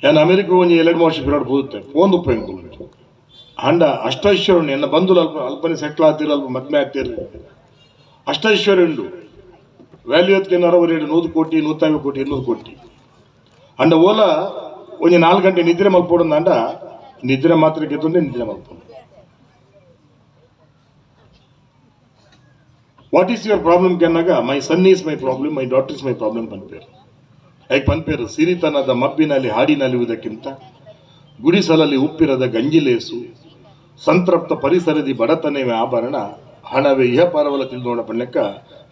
ಯಾನು ಅಮೆರಿಕ ಒಂಜಿ 2 ವರ್ಷ ಪಿರಾಡ್ ಹೋಗುತ್ತೆ ಫೋನ್ ಉಪಯೋಗ ಅಂಡ ಅಷ್ಟೈಶ್ವರ್ಯ ಎನ್ನ ಬಂಧುಲು ಅಲ್ಪನೆ ಸೆಟ್ಲ್ ಆಗ್ತಿರು ಅಲ್ಪ ಮದ್ಮೆ ಆಗ್ತಿರು ಅಷ್ಟೈಶ್ವರ್ಯ ಉಂಡು ವ್ಯಾಲ್ಯೂ ಹೊತ್ತಿಗೆ 100 ಕೋಟಿ 150 ಕೋಟಿ 200 ಕೋಟಿ ಅಂಡ ಓಲ ಒಂಜಿ 4 ಗಂಟೆ ನಿದ್ರೆ ಮಲ್ಪೋಡು ಅಂಡ ನಿದ್ರೆ ಮಾತ್ರ ಗೆದ್ದುಂಡೆ ನಿದ್ರೆ ಮಲ್ಪೋಡು ವಾಟ್ ಈಸ್ ಯುವರ್ ಪ್ರಾಬ್ಲಮ್ ಕೆನ್ನಾಗ my son is my problem my daughter is my problem ಪನ್ಪೇರು ಯಾಕೆ ಪನ್ಪೇರು ಸಿರಿತನದ ಮಬ್ಬಿನಲ್ಲಿ ಹಾಡಿನಲಿಯುವುದಕ್ಕಿಂತ ಗುಡಿಸಲಲ್ಲಿ ಉಪ್ಪಿರದ ಗಂಜಿಲೇಸು ಸಂತೃಪ್ತ ಪರಿಸರದಿ ಬಡತನವೇ ಆಭರಣ ಹಣವೇ ಇಹಪಾರವಲ ತಿಳಿದೋಣ ಪಣ್ಯಕ್ಕ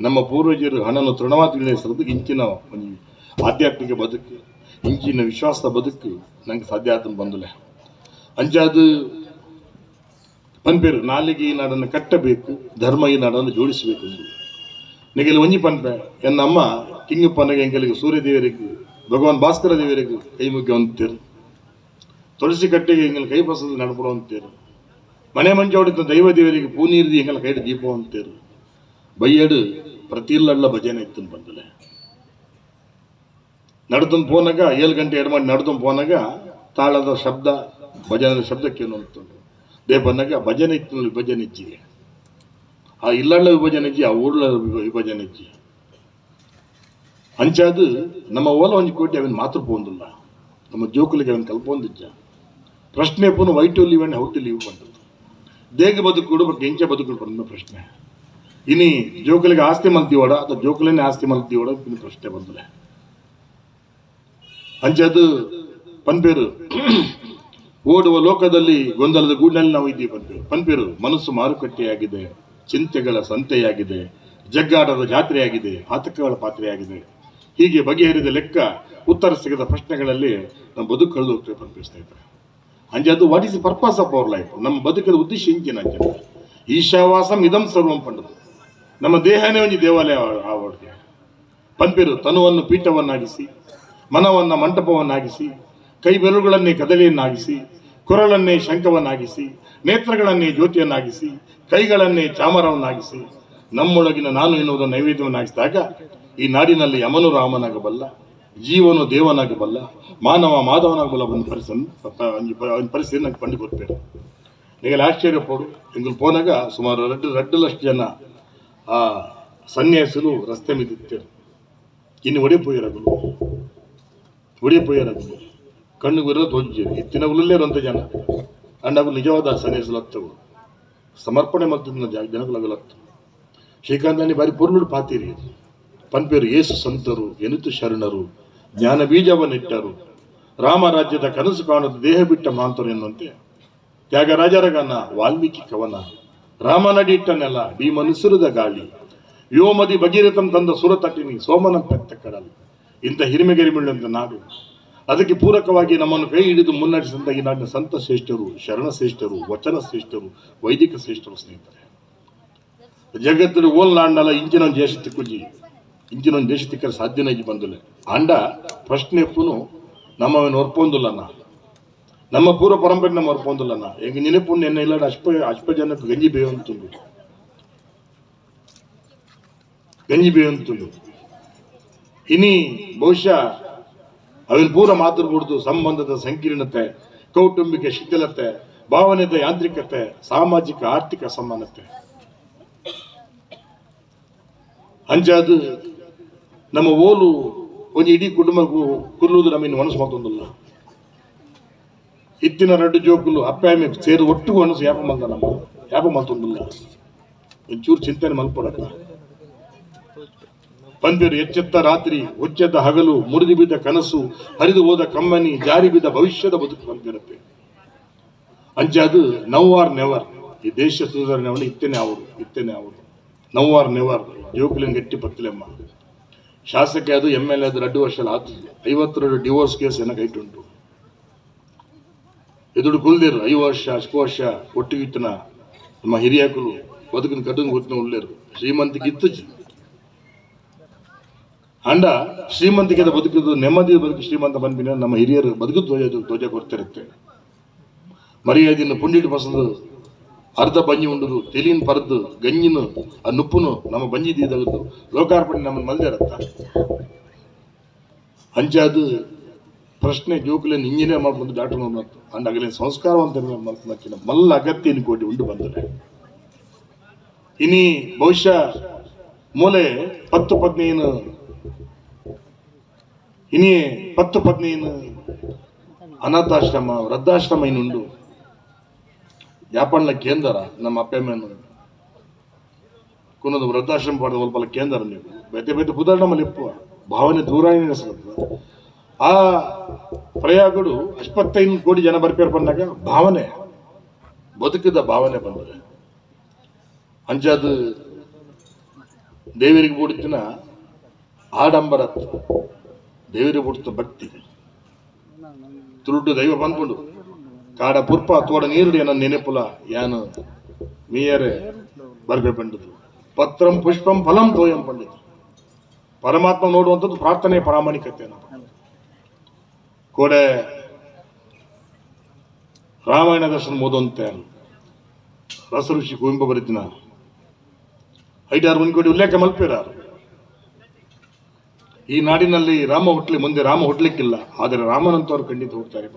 ನಮ್ಮ ಪೂರ್ವಜರು ಹಣನು ತೃಣವಾ ತಿಳಿಸೋದು ಇಂಚಿನ ಒಂದು ಆಧ್ಯಾತ್ಮಿಕ ಬದುಕು ಇಂಚಿನ ವಿಶ್ವಾಸದ ಬದುಕು ನಂಗೆ ಸಾಧ್ಯ ಆತ ಬಂದಲೆ ಅಂಚಾದು ಪನ್ಪೇರು ನಾಲಿಗೆ ಈ ನಾಡನ್ನು ಕಟ್ಟಬೇಕು ಧರ್ಮ ಈ ನಾಡನ್ನು ಜೋಡಿಸಬೇಕು ನಿಗೆಲ್ಲ ಒಂಜಿ ಪನ್ಪೆ ಎನ್ನಮ್ಮ ಕಿಂಗಪ್ಪನಿಗೆ ಎಂಕಲಿಗೆ ಸೂರ್ಯದೇವರಿಗೂ ಭಗವಾನ್ ಭಾಸ್ಕರ ದೇವರಿಗೂ ಕೈ ಮುಗ್ಗ ಅಂತೀರು ತುಳಸಿ ಕಟ್ಟೆಗೆ ಎಂಗಲ್ ಕೈ ಬಸದು ನಡ್ಬಿಡೋ ಅಂತೀರು ಮನೆ ಮಂಚ ಹೊಡಿತ ದೈವ ದೇವರಿಗೆ ಪೂನೀರ್ದಿ ಎಂಗಲ್ ಕೈಡು ದೀಪ ಅಂತೀರು ಬೈಯಡು ಪ್ರತಿಲ್ಲಲ್ಲ ಭಜನೆ ಇತ್ತು ಬಂದಲೆ ನಡ್ತಂದು ಪೋನಾಗ 7 ಗಂಟೆ 2 ಮಾಡಿ ನಡ್ತಂದು ಪೋನಾಗ ತಾಳದ ಶಬ್ದ ಭಜನದ ಶಬ್ದಕ್ಕೇನು ಅಂತಂದು ದೇ ಬಂದಾಗ ಭಜನೆ ಇತ್ತು ವಿಭಜನೆ ಇಜ್ಜಿಗೆ ಆ ಇಲ್ಲಳ್ಳ ವಿಭಜನೆ ಇಜ್ಜಿ ಆ ಊರ್ಲ ವಿಭಜನೆ ಇಜ್ಜಿ ಅಂಚಾದು ನಮ್ಮ ಓಲ ಒಂಜಿ ಕೋಟಿ ಅವನ್ ಮಾತ್ರ ಪೋಂದಿಲ್ಲ ನಮ್ಮ ಜೋಕುಲಿಗೆ ಅವನ್ ಕಲ್ಪೊಂದಿಜ್ಜ ಪ್ರಶ್ನೆ ಪೂನು why to live and how to live ಬಂದದ್ದು ದೇಗ ಬದುಕುಡು ಬಟ್ ಎಂಚ ಬದುಕುಡು ಬಂದ ಪ್ರಶ್ನೆ ಇನಿ ಜೋಕುಲಿಗೆ ಆಸ್ತಿ ಮಲ್ತೀವೋಡ ಅಥವಾ ಜೋಕುಲನ್ನೇ ಆಸ್ತಿ ಮಲ್ತೀವೋಡ ಇನ್ನು ಪ್ರಶ್ನೆ ಬಂದಲೆ ಅಂಚದು ಪನ್ಪೇರು ಓಡುವ ಲೋಕದಲ್ಲಿ ಗೊಂದಲದ ಗೂಡಿನಲ್ಲಿ ನಾವು ಇದ್ದೀವಿ ಪನ್ಪೇರು ಮನಸ್ಸು ಮಾರುಕಟ್ಟೆಯಾಗಿದೆ ಚಿಂತೆಗಳ ಸಂತೆಯಾಗಿದೆ ಜಗ್ಗಾಟದ ಜಾತ್ರೆಯಾಗಿದೆ ಆತಕಗಳ ಪಾತ್ರೆಯಾಗಿದೆ ಹೀಗೆ ಬಗೆಹರಿದ ಲೆಕ್ಕ ಉತ್ತರ ಸಿಗದ ಪ್ರಶ್ನೆಗಳಲ್ಲಿ ನಮ್ಮ ಬದುಕು ಕಳೆದು ಹೋಗ್ತೇವೆ ಪನ್ಪಿಸ್ತಾ ಇದ್ದಾರೆ ಅಂಜದು what is the purpose of our life ನಮ್ಮ ಬದುಕದ ಉದ್ದೇಶ ಇಂಚಿನ ಅಂಜನ ಈಶಾವಾಸಂ ಇದಂ ಸರ್ವಂ ಪಂಡದು ನಮ್ಮ ದೇಹನೇ ಒಂದು ದೇವಾಲಯ ಆವಡ್ಗೆ ಪನ್ಪೇರು ತನುವನ್ನು ಪೀಠವನ್ನಾಗಿಸಿ ಮನವನ್ನ ಮಂಟಪವನ್ನಾಗಿಸಿ ಕೈ ಬೆರಳುಗಳನ್ನೇ ಕದಲಿಯನ್ನಾಗಿಸಿ ಕೊರಳನ್ನೇ ಶಂಖವನ್ನಾಗಿಸಿ ನೇತ್ರಗಳನ್ನೇ ಜ್ಯೋತಿಯನ್ನಾಗಿಸಿ ಕೈಗಳನ್ನೇ ಚಾಮರವನ್ನಾಗಿಸಿ ನಮ್ಮೊಳಗಿನ ನಾನು ಎನ್ನುವುದನ್ನು ನೈವೇದ್ಯವನ್ನಾಗಿಸಿದಾಗ ಈ ನಾಡಿನಲ್ಲಿ ಯಮನು ರಾಮನಾಗಬಲ್ಲ ಜೀವನು ದೇವನಾಗಬಲ್ಲ ಮಾನವ ಮಾಧವನಾಗಬಲ್ಲ ಒಂದು ಪರಿಸ್ಥಿತಿ ನಂಗೆ ಕಂಡು ಬರ್ತೇನೆ ನಿಗಲ ಆಶ್ಚರ್ಯ ಪಡು ಎಂಗಲ್ ಪೋನಾಗ ಸುಮಾರು 2 ಜನ ಆ ಸನ್ಯಾಸಿಗಳು ರಸ್ತೆ ಮಿದ್ದಿತ್ತೇರು ಇನ್ನು ಒಡೆಪೋಯರಗಲು ಕಣ್ಣಿಗೆ ಬರೋದು ಹೊಜ್ಜೇರು ಇತ್ತಿನ ಉಲ್ಲೇ ಜನ ಅಂಡಾಗು ನಿಜವಾದ ಸನ್ಯಾಸಲು ಹತ್ತವು ಸಮರ್ಪಣೆ ಮತ್ತು ಜನಗಳಾಗಲತ್ತು ಶ್ರೀಕಾಂತನಿ ಬಾರಿ ಪೂರ್ಣುಡು ಪಾತೀರಿ ಪನ್ಪೇರು ಏಸು ಸಂತರು ಎನಿತು ಶರಣರು ಜ್ಞಾನ ಬೀಜವನ್ನಿಟ್ಟರು ರಾಮರಾಜ್ಯದ ಕನಸು ಕಾಣುವುದು ದೇಹ ಬಿಟ್ಟ ಮಾಂತರು ಎನ್ನುವಂತೆ ತ್ಯಾಗರಾಜರಗನ ವಾಲ್ಮೀಕಿ ಕವನ ರಾಮನಡಿಟ್ಟನೆಲ್ಲ ಈ ಮನುಸುರದ ಗಾಳಿ ವ್ಯೋಮದಿ ಭಗೀರಥಂ ತಂದ ಸುರತಟ್ಟಿನಿ ಸೋಮನ ಪೆತ್ತ ಕಡಲು ಇಂಥ ಹಿರಿಮೆಗೆರಿಮಿಳ್ಳಂತ ನಾಡು ಅದಕ್ಕೆ ಪೂರಕವಾಗಿ ನಮ್ಮನ್ನು ಕೈ ಹಿಡಿದು ಮುನ್ನಡೆಸಿದಂಥ ಈ ನಾಡಿನ ಸಂತ ಶ್ರೇಷ್ಠರು ಶರಣ ಶ್ರೇಷ್ಠರು ವಚನ ಶ್ರೇಷ್ಠರು ವೈದಿಕ ಶ್ರೇಷ್ಠರು ಸ್ನೇಹಿತರೆ ಜಗತ್ತಿನ ಓಲ್ ನಾಡ್ನಲ್ಲ ಇಂಚಿನೊಂದು ದೇಶ ತಿಕ್ಕುಜಿ ಇಂಚಿನೊಂದು ದೇಶ ತಿಕ್ಕರೆ ಸಾಧ್ಯನೇ ಬಂದಿಲ್ಲ ಅಂಡ ಪ್ರಶ್ನೆ ಎಪ್ಪುನು ನಮ್ಮವನು ಹೊರ್ಪೊಂದಿಲ್ಲನ ನಮ್ಮ ಪೂರ್ವ ಪರಂಪರೆ ನಮ್ಮ ಹೊರ್ಪೊಂದಿಲ್ಲನ ಹೆಂಗೆ ನೆನಪು ಎನ್ನ ಇಲ್ಲ ಅಷ್ಪ ಜನಕ್ಕೆ ಗಂಜಿ ಬೇವಂತುಂಡು ಇನಿ ಬಹುಶಃ ಅವಿನ ಪೂರ ಮಾತೃಬಿಡ್ದು ಸಂಬಂಧದ ಸಂಕೀರ್ಣತೆ, ಕೌಟುಂಬಿಕ ಶಿಥಿಲತೆ, ಭಾವನೆದ ಯಾಂತ್ರಿಕತೆ, ಸಾಮಾಜಿಕ ಆರ್ಥಿಕ ಅಸಮಾನತೆ ಅಂಚಾದು ನಮ್ಮ ಓಲು ಒಂದು ಇಡೀ ಕುಟುಂಬಕ್ಕೂ ಕುಲ್ಲುವುದು ನಮ್ಮಿನ್ನು ಮನಸ್ಸು ಮಾತೊಂದಿಲ್ಲ. ಇತ್ತಿನ ರಡ್ಡು ಜೋಕುಲು ಅಪ್ಪಾಮಿ ಸೇರಿ ಒಟ್ಟಿಗೂ ಅನಸು ಯಾಪ ಮಾತೊಂದಿಲ್ಲ. ಒಂಚೂರು ಚಿಂತನೆ ಮಲ್ಪಡಕ ಪಂದ್ಯರು ಎಚ್ಚೆತ್ತ ರಾತ್ರಿ, ಹೊಚ್ಚೆತ್ತ ಹಗಲು, ಮುರಿದು ಬಿದ್ದ ಕನಸು, ಹರಿದು ಹೋದ ಕಮ್ಮನಿ, ಜಾರಿ ಬಿದ್ದ ಭವಿಷ್ಯದ ಬದುಕು ಬಂದಿರುತ್ತೆ. ಅಂಚಾದು ನವ್ ಆರ್ ನೆವರ್. ಈ ದೇಶ ಸುಧಾರಣೆ ಇತ್ತೇನೆ ಅವರು ನವ್ ಆರ್ ನೆವರ್. ಜೋಕುಲಿನ ಗಟ್ಟಿ ಪತ್ತಿಲೆಮ್ಮ ಶಾಸಕ ಅದು MLA ಅದು 2 ವರ್ಷ ಆತು. 52 ಡಿವೋರ್ಸ್ ಕೇಸ್ ಏನೋ ಕೈಟುಂಟು. ಎದುರು ಕುಲ್ದಿರು 5 ವರ್ಷ 10 ವರ್ಷ ಒಟ್ಟಿಗಿತ್ತನ ನಮ್ಮ ಹಿರಿಯಕಲು ಬದುಕಿನ ಕಡುಂಗ್ ಗೊತ್ತಿನ ಉಳ್ಳೇರು. ಶ್ರೀಮಂತಿಗೆ ಇತ್ತು ಅಂಡ ಶ್ರೀಮಂತಿಗೆ ಬದುಕಿದ್ದು ನೆಮ್ಮದಿ ಬದುಕು ಶ್ರೀಮಂತ ಬಂದ್ಬಿನ ನಮ್ಮ ಹಿರಿಯರು ಬದುಕು ಧ್ವಜ ಕೊಡ್ತಿರುತ್ತೆ. ಮರ್ಯಾದಿನ ಪುಂಡಿಟ್ಟು ಬಸದು ಅರ್ಧ ಬಂಜಿ ಉಂಡುದು ತೆಲಿನ ಪರದ್ದು ಗಂಜಿನು ಆ ನುಪ್ಪುನು ನಮ್ಮ ಬಂಜಿ ದೀದಗದು ಲೋಕಾರ್ಪಣೆ ನಮ್ಮನ್ನು ಮಲ್ದಿರತ್ತ. ಅಂಚಾದು ಪ್ರಶ್ನೆ ಜೋಕುಲೇನು ಇಂಜಿನಿಯರ್ ಮಾಡ್ಕೊಂಡು ಡಾಕ್ಟರ್ ಮಾಡ್ತು ಅಂಡ್ ಆಗಲೇ ಸಂಸ್ಕಾರವಂತ ಮಾಡ್ಕೊಂಡ ಮಲ್ಲ ಅಗತ್ಯ ಕೋಟಿ ಉಂಡು ಬಂದರೆ ಇನಿ ಬಹುಶಃ ಮೂಲೆ 10 ಪತ್ನಿಯನ್ನು ಇನಿ 10 ಪತ್ನಿಯನ್ನು ಅನಾಥಾಶ್ರಮ ವೃದ್ಧಾಶ್ರಮ ಇನ್ನುಂಡು ಯಾಪಣ್ಣ ಕೇಂದ್ರ ನಮ್ಮ ಅಪ್ಪೆಮ್ಮನ್ನು ಕುನದು ವೃದ್ಧಾಶ್ರಮ ಪಡೆದ ಸ್ವಲ್ಪ ಕೇಂದ್ರ ನೀವು ಬೇತೆ ಉದಾಹರಣೆ ನಮ್ಮಲ್ಲಿ ಇಪ್ಪುವ ಭಾವನೆ ದೂರ ಆ ಪ್ರಯಾಗಗಳು 75 ಕೋಟಿ ಜನ ಬರ್ಪೇರು ಬಂದಾಗ ಭಾವನೆ ಬದುಕಿದ ಭಾವನೆ ಬಂದರೆ ಅಂಚಾದು ದೇವರಿಗೆ ಬುಡ್ತಿನ ಆಡಂಬರ, ದೇವರಿಗೆ ಬುಡ್ತ ಭಕ್ತಿ ತುರುಟು ದೈವ ಬಂದ್ಕೊಂಡು ಕಾಡ ಪುರ್ಪ ತೋಡ ನೀರುಡಿ ನನ್ನ ನೆನೆಪುಲ ಯಾನು ಮೀಯರೆ ಬರ್ಬೆ ಪಂಡಿತು. ಪತ್ರಂ ಪುಷ್ಪಂ ಫಲಂ ತೋಯಂ ಪಂಡಿತು. ಪರಮಾತ್ಮ ನೋಡುವಂಥದ್ದು ಪ್ರಾರ್ಥನೆ ಪ್ರಾಮಾಣಿಕತೆ. ಕೋಡೆ ರಾಮಾಯಣ ದರ್ಶನ ಓದುವಂತೆ ರಸ ಋಷಿ ಕುವೆಂಪು ಬರೀತಿನ 5-6 ಕೋಟಿ ಉಲ್ಲೇಖ ಮಲ್ಪಿರಾರು. ಈ ನಾಡಿನಲ್ಲಿ ರಾಮ ಹುಟ್ಲಿ, ಮುಂದೆ ರಾಮ ಹುಟ್ಲಿಕ್ಕಿಲ್ಲ, ಆದರೆ ರಾಮನಂತವ್ರು ಖಂಡಿತ ಹೋಗ್ತಾರೆ.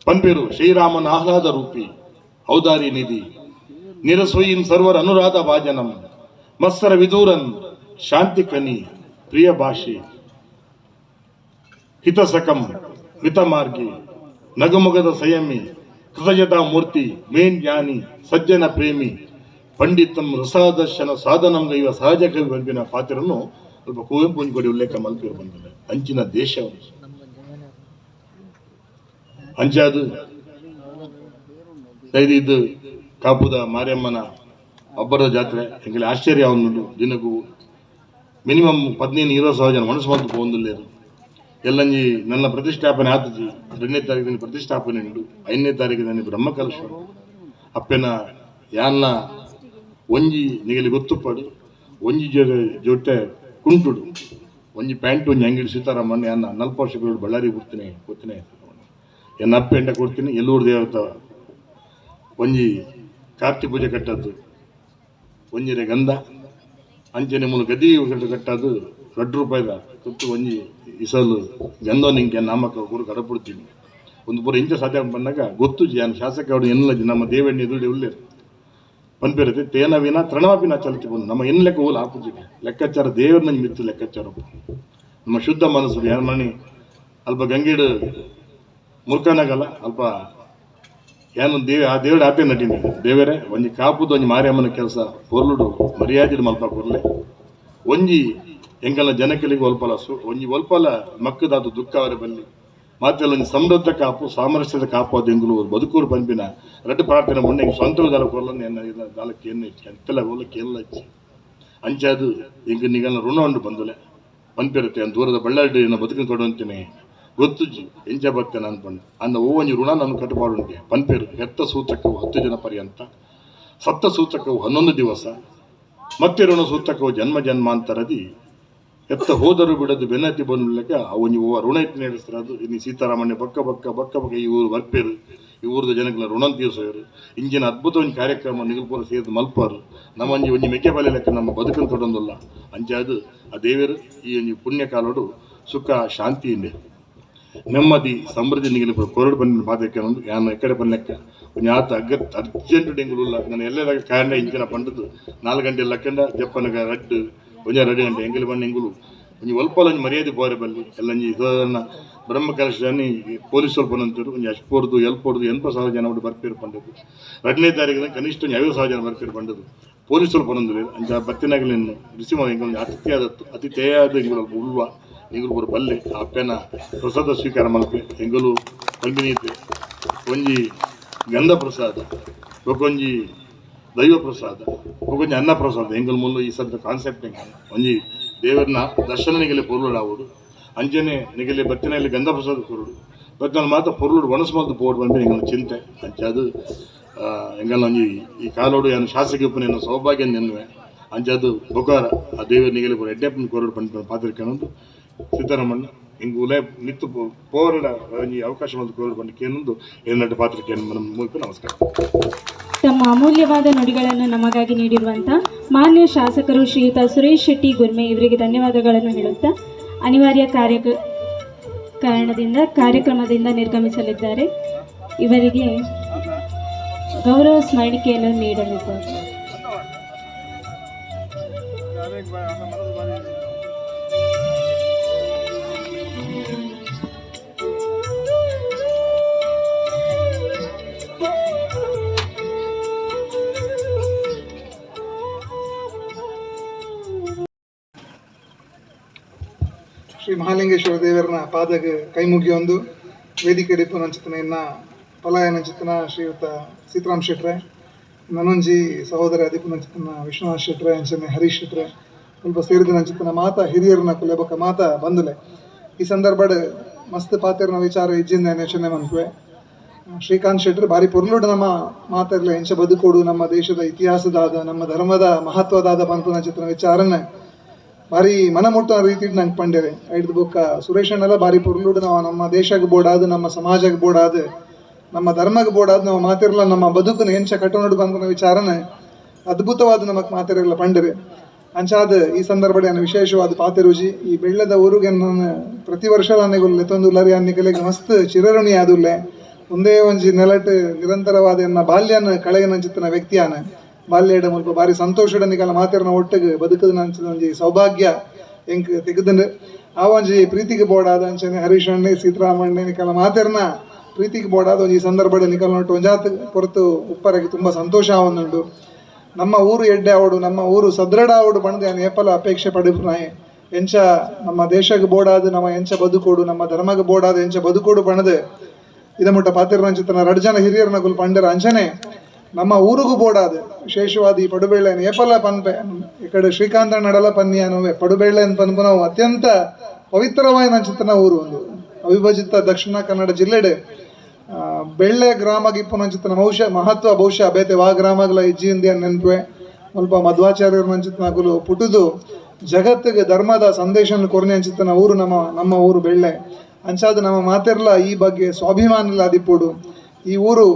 ಪಂಪೇರು ಶ್ರೀರಾಮನ ಆಹ್ಲಾದ ರೂಪಿ ಔದಾರಿ ನಿಧಿ ನಿರಸೊಯಿನ್ ಸರ್ವರ ಅನುರಾಧ ಭಾಜನಂ ಮತ್ಸರ ವಿದೂರನ್ ಶಾಂತಿ ಕನಿ ಪ್ರಿಯ ಭಾಷೆ ಹಿತಸಕಂ ಮಿತಮಾರ್ಗಿ ನಗುಮೊಗದ ಸಂಯಮಿ ಕೃತಜ್ಞತಾ ಮೂರ್ತಿ ಮೇನ್ ಜ್ಞಾನಿ ಸಜ್ಜನ ಪ್ರೇಮಿ ಪಂಡಿತಂ ರಸಾದರ್ಶನ ಸಾಧನಂ ಗೈವ ಸಹಜ ಕವಿ ಬಂಪಿನ ಪಾತ್ರನ್ನು ಸ್ವಲ್ಪ ಕುವೆಂಪು ಕೊಡಿ ಉಲ್ಲೇಖ ಮಲ್ಪೇರು ಬಂದಿದೆ. ಅಂಚಿನ ದೇಶ ಅಂಚಾದು ಇದು ಕಾಪುದ ಮಾರಿಯಮ್ಮನ ಹಬ್ಬದ ಜಾತ್ರೆ ಎಂಗೆ ಆಶ್ಚರ್ಯ ಅವನು ದಿನಕ್ಕೂ ಮಿನಿಮಮ್ 15-20 ಜನ ಮನಸ್ಸು ಬಂದು ಹೋಗಿಲ್ಲೇರು. ಎಲ್ಲಂಜಿ ನನ್ನ ಪ್ರತಿಷ್ಠಾಪನೆ ಆತಜಿ 2ನೇ ತಾರೀಕಿನ ಪ್ರತಿಷ್ಠಾಪನೆ ಉಂಟು. 5ನೇ ತಾರೀಕಿನ ಬ್ರಹ್ಮಕಲಶ ಅಪ್ಪೆನ ಯಾನ್ನ ಒಂಜಿ ನಿಗಲಿ ಗೊತ್ತುಪಡು ಒಂಜಿ ಜೊತೆ ಕುಂಟುಡು ಒಂಜಿ ಪ್ಯಾಂಟ್ ಒಂಜಿ ಅಂಗಡಿ ಸೀತಾರಾಮನ್ ಯಾನ್ನ 40 ವರ್ಷ ಬಳ್ಳಾರಿ ಗೊತ್ತಿನೇ ಎನ್ನ ಅಪ್ಪ ಎಂಟ ಕೊಡ್ತೀನಿ. ಎಲ್ಲೂರು ದೇವತ ಒಂಜಿ ಕಾರ್ತಿ ಪೂಜೆ ಕಟ್ಟದ್ದು ಒಂಜಿರೆ ಗಂಧ ಅಂಚನೆ ಮೂಲ ಗದಿ ಕಟ್ಟದು ₹2 ತುತ್ತು ಒಂಜಿ ಇಸಲು ಗಂಧ ನಿಂಗೆ ನಾಮಕ ಕೂಡ ಕಡಪುಡ್ತೀನಿ. ಒಂದು ಪೂರ ಇಂಚ ಸಾಧ್ಯ ಬಂದಾಗ ಗೊತ್ತು ನಾನು ಶಾಸಕ ಅವರು ಎಲ್ಲ ನಮ್ಮ ದೇವಣ್ಣಿ ಎದುರುಡೆ ಉಳ್ಳೇರು ಪನ್ಪೇರತೆ ತೇನವಿನ ತೃಣವಿನ ಚಲತಿ ಬಂದು ನಮ್ಮ ಎನ್ ಲೆಕ್ಕ ಹೋಲ್ ಆಪುಜಿಗೆ ಲೆಕ್ಕಾಚಾರ ದೇವರನ್ನ ಮಿತ್ತು ಲೆಕ್ಕಾಚಾರ ನಮ್ಮ ಶುದ್ಧ ಮನಸ್ಸು ಯಾರ ಮಣಿ ಅಲ್ಪ ಗಂಗೀಡು ಮುರ್ಕನಾಗಲ್ಲ ಅಲ್ಪ ಏನು ಆ ದೇವ್ರ ಆಪೆ ನಟಿನಿ ದೇವರೇ ಒಂಜಿ ಕಾಪುದು ಒಂಜಿ ಮಾರಿಯಮ್ಮನ ಕೆಲಸ ಹೊರ್ಲುಡು ಮರ್ಯಾದೆ ಮಲ್ಪ ಕೊರ್ಲೆ ಒಂಜಿ ಎಂಕಲ್ಲ ಜನಕಲಿಗೆ ಒಲ್ಪಲ ಒಂಜಿ ಒಲ್ಪಲ ಮಕ್ಕದಾದು ದುಃಖ ಅವರ ಬಲ್ಲಿ ಮಾತೆಲ್ಲ ಒಂಜಿ ಸಮೃದ್ಧ ಕಾಪು ಸಾಮರಸ್ಯದ ಕಾಪು ಅದು ಎಂಗುಲು ಬದುಕೂರು ಪಂಪಿನ ರಡ್ಡು ಪ್ರಾರ್ಥನೆ ಮುಂದೆ ಸ್ವಂತ ದಾಲ ಕೊರ್ಲನ್ನು ಎನ್ನ ದಾಲಕ್ಕೆ ಎಣ್ಣೆ ಹೆಚ್ಚಿ ಅಂತೆಲ್ಲ ಹೋಲಕ್ಕೆ ಎಲ್ಲ ಹೆಚ್ಚಿ ಅಂಚಾದು ಎಂಗೆ ನಿಗಲ್ಲ ಋಣ ಉಂಡು ಬಂದುಲೆ ಪಂಪಿರುತ್ತೆ ಅಂತ ದೂರದ ಬಳ್ಳಾಡಿ ನನ್ನ ಬದುಕಿನ ಕೊಡುವಂತೇನೆ ಗೊತ್ತುಜಿ ಎಂಚ ಬರ್ತೇನೆ ಅನ್ಪಂಡು ಅಂದ ಒಂಜಿ ಋಣ ನನ್ನ ಕಟ್ಟುಪಾಡುಂಟೆ ಪನ್ಪೇರು ಹೆತ್ತ ಸೂಚಕವು 10 ಜನ ಪರ್ಯಂತ ಸತ್ತ ಸೂಚಕವು 11 ದಿವಸ ಮತ್ತೆ ಋಣ ಸೂಚಕವು ಜನ್ಮ ಜನ್ಮಾಂತರದಿ ಎತ್ತ ಹೋದರು ಬಿಡದು ಬೆನ್ನತಿ ಬಂದ್ಲೆಕ್ಕ ಅವನಿ ಋಣ ಎತ್ತಿ ನಡೆಸ್ತಿರೋದು ಇನ್ನು ಸೀತಾರಾಮಣ್ಯ ಬಕ್ಕ ಈ ಊರು ಬರ್ಪೇರು ಈ ಊರದ ಜನಗಳ ಋಣ ತೀರ್ಸೋರು ಇಂಜಿನ ಅದ್ಭುತ ಒಂದು ಕಾರ್ಯಕ್ರಮ ನಿಗಲ್ಪುರ ಸೇರಿದು ಮಲ್ಪಾರು ನಮ್ಮಂಜಿ ಒಂಜಿ ಮೆಕ್ಕೆ ಬಲೆ ಲೆಕ್ಕ ನಮ್ಮ ಬದುಕನ್ನು ತೊಡೊಂದಿಲ್ಲ ಅಂಚಾದು ಆ ದೇವರು ಈ ಒಂಜಿ ಪುಣ್ಯ ಕಾಲೋಡು ಸುಖ ಶಾಂತಿಯಿಂದ ನೆಮ್ಮದಿ ಸಮೃದ್ಧಿ ನಿಗಲಿ ಕೊರಡು ಬಂದ ಬಾಧಕ್ಕೆ ಒಂದು ಯಾನು ಎಕ್ಕಡೆ ಬನ್ನಕ್ಕ ಒಂದು ಆತ ಅರ್ಜೆಂಟ್ ಡೆಂಗುಲು ನಾನು ಎಲ್ಲೆಲ್ಲ ಕಾರಣ ಇಂಚಿನ ಪಂಡದು 4 ಗಂಟೆ ಲಕ್ಕಂಡ ಜಪ್ಪನಗ ರಡ್ಡು ಒಂಜ 2 ಗಂಟೆ ಎಂಗಿಲು ಬಣ್ಣ ಎಂಗುಲು ಒಂಜಿ ಒಲ್ಪಲ ಒಂಜಿ ಮರ್ಯಾದೆ ಬೋರೆ ಬಲ್ಲಿ ಎಲ್ಲ ಇದನ್ನ ಬ್ರಹ್ಮ ಕಲಶನಿ ಪೊಲೀಸರು ಬಂದಂತರು ಒಂಜಿ ಅಷ್ಪೋರ್ದು ಎಲ್ಪೋರ್ದು 80,000 ಜನ ಒಟ್ಟು ಬರ್ಪೇರು ಪಂಡದು 2ನೇ ತಾರೀಕಿನ ಕನಿಷ್ಠ 50,000 ಜನ ಬರ್ಪೇರು ಪಂಡದು ಪೊಲೀಸರು ಬಂದಂದ್ರೆ ಅಂಚ ಬತ್ತಿನಾಗಲಿನ್ನು ರಿಸೀವ್ ಎಂಗಳು ಅತಿಥೇಯಾದ ಎಂಗಳು ಉಳ್ವ ಎಂಗಳು ಬರು ಬಲ್ಲೆ ಆ ಪೆನ ಪ್ರಸಾದ ಸ್ವೀಕಾರ ಮಲ್ಪೆ ಎಂಗಳು ಕಂಬಿನೀತೆ ಒಂಜಿ ಗಂಧ ಪ್ರಸಾದ ಒಕೊಂಜಿ ದೈವ ಪ್ರಸಾದ ಒಕೊಂಜಿ ಅನ್ನ ಪ್ರಸಾದ ಎಂಗಳು ಮುಳ್ಳು ಈ ಸದ್ದ ಕಾನ್ಸೆಪ್ಟ್ ಎಂಗ ಒಂಜಿ ದೇವರನ್ನ ದರ್ಶನ ನಿಗಲೆ ಪೊರುಳಾವುಡು ಅಂಜನೆ ನಿಗಲೆ ಬತ್ತಿನಲ್ಲಿ ಗಂಧ ಪ್ರಸಾದ ಕೊರುಡು ಬತ್ತಿನಲ್ಲಿ ಮಾತ್ರ ಪೊರುಳು ಒಣಸ್ಮಲ್ದು ಪೋಡು ಬಂದು ಎಂಗಳ ಚಿಂತೆ ಅಂಚೆ ಅದು ಎಂಗಲ್ಲ ಒಂಜಿ ಈ ಕಾಲೋಡು ಏನು ಶಾಸಕ ಉಪ್ಪನೇನು ಸೌಭಾಗ್ಯ ನೆನ್ನುವೆ ಅಂಚೆ ಅದು ಬೊಕಾರ ಆ ದೇವರ ನಿಗಲೆ ಪೂರ ಎಡ್ಡೆಪ್ಪನ ಕೊರಡು ಬಂದು ಪಾತ್ರಿಕೆನೊಂದು ಸಿದ್ದರಾಮಣ್ಣ ಹಿಂಗೆ ಉಲೇ ನಿತ್ತು ಪೋರಡ ಒಂಜಿ ಅವಕಾಶ ಒಂದು ಕೊರಡು ಬಂದು ಕೇನೊಂದು ಏನಾಟ ಪಾತ್ರಿಕೆಯನ್ನು ಮೂಲಕ ನಮಸ್ಕಾರ. ತಮ್ಮ ಅಮೂಲ್ಯವಾದ ನುಡಿಗಳನ್ನು ನಮಗಾಗಿ ನೀಡಿರುವಂಥ ಮಾನ್ಯ ಶಾಸಕರು ಶ್ರೀಯುತ ಸುರೇಶ್ ಶೆಟ್ಟಿ ಗುರ್ಮೆ ಇವರಿಗೆ ಧನ್ಯವಾದಗಳನ್ನು ಹೇಳುತ್ತಾ ಅನಿವಾರ್ಯ ಕಾರಣದಿಂದ ಕಾರ್ಯಕ್ರಮದಿಂದ ನಿರ್ಗಮಿಸಲಿದ್ದಾರೆ. ಇವರಿಗೆ ಗೌರವ ಸ್ಮರಣಿಕೆಯನ್ನು ನೀಡಲಿದ್ದಾರೆ. ಶ್ರೀ ಮಹಾಲಿಂಗೇಶ್ವರ ದೇವರನ ಪಾದಗೆ ಕೈ ಮುಗಿಯೊಂದು ವೇದಿಕೆ ಡಿಪ್ಪು ನಂಚಿತನ ಪಲಾಯನ ಚಿತ್ತನ ಶ್ರೀಯುತ ಸೀತಾರಾಮ್ ಶೆಟ್ರೆ ನನೊಂಜಿ ಸಹೋದರ ಅದಿಪ್ಪು ನಂಚಿತನ ವಿಶ್ವನಾಥ್ ಶೆಟ್ರೆ ಅಂಚನೆ ಹರೀಶ್ ಶೆಟ್ರೆ ಸ್ವಲ್ಪ ಸೇರಿದ ನಂಚಿತನ ಮಾತ ಹಿರಿಯರನ್ನ ಕುಲೆಬಕ ಮಾತ ಬಂದುಲೆ ಈ ಸಂದರ್ಭಡ್ ಮಸ್ತ್ ಪಾತೆರ್ನ ವಿಚಾರ ಇಜ್ಜಿಂದ ಯೋಚನೆ ಮನ್ಪುವೆ. ಶ್ರೀಕಾಂತ್ ಶೆಟ್ರು ಭಾರಿ ಪೊರ್ಲುಡು ನಮ್ಮ ಮಾತೆರ್ಲೆ ಹೆಂಚ ಬದುಕೋಡು ನಮ್ಮ ದೇಶದ ಇತಿಹಾಸದಾದ ನಮ್ಮ ಧರ್ಮದ ಮಹತ್ವದಾದ ಪಂಪನ ಚಿತ್ರನ ವಿಚಾರನ ಭಾರಿ ಮನಮುಟ್ಟುವ ರೀತಿ ನಂಗೆ ಪಂಡೇರೆ ಐದು ಬೊಕ್ಕ ಸುರೇಶ್ ಅಣ್ಣೆಲ್ಲ ಭಾರಿ ಪೊರ್ಲುಡು ನಾವು ನಮ್ಮ ದೇಶಕ್ಕೆ ಬೋಡಾದು ನಮ್ಮ ಸಮಾಜಕ್ಕೆ ಬೋಡಾದು ನಮ್ಮ ಧರ್ಮಕ್ಕೆ ಬೋಡಾದು ನಾವು ಮಾತಿರಲ್ಲ ನಮ್ಮ ಬದುಕನ್ನು ಹೆಂಚ ಕಟ್ಟನೋಡು ಬಂದ ವಿಚಾರನ ಅದ್ಭುತವಾದ ನಮಕ್ ಮಾತಿರಲ್ಲ ಪಂಡರೆ ಅಂಚಾದ ಈ ಸಂದರ್ಭ ವಿಶೇಷವಾದ ಪಾತೆರುಜಿ ಈ ಬೆಳ್ಳದ ಊರಿಗೆ ನಾನು ಪ್ರತಿ ವರ್ಷ ನನಗೊಲ್ಲೆ ತೊಂದು ಲರಿ ಅನ್ನಿಕಲೆಗೆ ಮಸ್ತ್ ಚಿರಋಣಿ ಆದುಲ್ಲೆ ಒಂದೇ ಒಂಜಿ ನೆಲಟ್ ನಿರಂತರವಾದ ಎನ್ನ ಬಾಲ್ಯನ ಕಳೆಯನ ಚಿತ್ತನ ವ್ಯಕ್ತಿಯಾನ ಬಾಲ್ಯಡ ಮುಲ್ಪ ಭಾರಿ ಸಂತೋಷದ ನಿಕಲ ಮಾತಿರನ ಒಟ್ಟಿಗೆ ಬದುಕದ ನಂಚಿನ ಒಂಜಿ ಸೌಭಾಗ್ಯ ಎಂಕ್ ತೆಗೆದನು ಆ ಒಂಜಿ ಪ್ರೀತಿಗೆ ಬೋಡಾದ ಅಂಚನೆ ಹರೀಶ್ ಅಣ್ಣೆ ಸೀತಾರಾಮಣ್ಣೆ ನಿಕಲ ಮಾತಿರನ ಪ್ರೀತಿಗೆ ಬೋಡಾದ ಒಂಜಿ ಸಂದರ್ಭದ ನಿಕಲ ನೋಟು ಒಂಜಾತ್ ಹೊರತು ಉಪ್ಪರಗೆ ತುಂಬ ಸಂತೋಷ ಆವೊಂದುಂಡು. ನಮ್ಮ ಊರು ಎಡ್ಡೆ ಆವಡು ನಮ್ಮ ಊರು ಸದೃಢ ಆವಡು ಬಣ್ದು ಏನು ಏಪಲ ಅಪೇಕ್ಷೆ ಪಡಿಪುನಾಯೆ ಎಂಚ ನಮ್ಮ ದೇಶಕ್ಕೆ ಬೋಡಾದು ನಮ್ಮ ಎಂಚ ಬದುಕೋಡು ನಮ್ಮ ಧರ್ಮಕ್ಕೆ ಬೋಡಾದು ಎಂಚ ಬದುಕೋಡು ಬಣದು ಇದ ಮುಟ್ಟ ಪಾತಿರ್ನ ಚಿತ್ತನ 2 ಜನ ಹಿರಿಯರನ್ನ ಗುಲ್ ಪಂಡರ ಅಂಚನೆ ನಮ್ಮ ಊರಿಗೂ ಬೋಡಾದು ವಿಶೇಷವಾದ ಈ ಪಡುಬೆಳ್ಳೆ ಏಪಲ ಪನ್ಪೆ ಈ ಕಡೆ ಶ್ರೀಕಾಂತ ನಡಲ ಪನ್ನಿ ಅನ್ನುವೆ ಪಡುಬೆಳ್ಳೆ ಪನ್ಪು ನಾವು ಅತ್ಯಂತ ಪವಿತ್ರವಾದ ನಂಚಿತನ ಊರು ಒಂದು ಅವಿಭಜಿತ ದಕ್ಷಿಣ ಕನ್ನಡ ಜಿಲ್ಲೆಡೆ ಬೆಳ್ಳೆ ಗ್ರಾಮಕ್ಕೆ ಇಪ್ಪು ನಂಚಿತನ ಮಹತ್ವ ಬಹುಶಃ ಬೇತೆ ವಾ ಗ್ರಾಮಗಳ ಇಜ್ಜಿಂದಿ ನೆನಪುವೆ ಸ್ವಲ್ಪ ಮಧ್ವಾಚಾರ್ಯರ ನಂಚಿತನ ಗುಲು ಪುಟುದು ಜಗತ್ತಿಗೆ ಧರ್ಮದ ಸಂದೇಶ ಕೊರನೆ ಅಂಚಿತನ ಊರು ನಮ್ಮ ಊರು ಬೆಳ್ಳೆ ಅಂಚಾದ ನಮ್ಮ ಮಾತಿರ್ಲ ಈ ಬಗ್ಗೆ ಸ್ವಾಭಿಮಾನ ಅದಿಪ್ಪುಡು ಈ ಊರು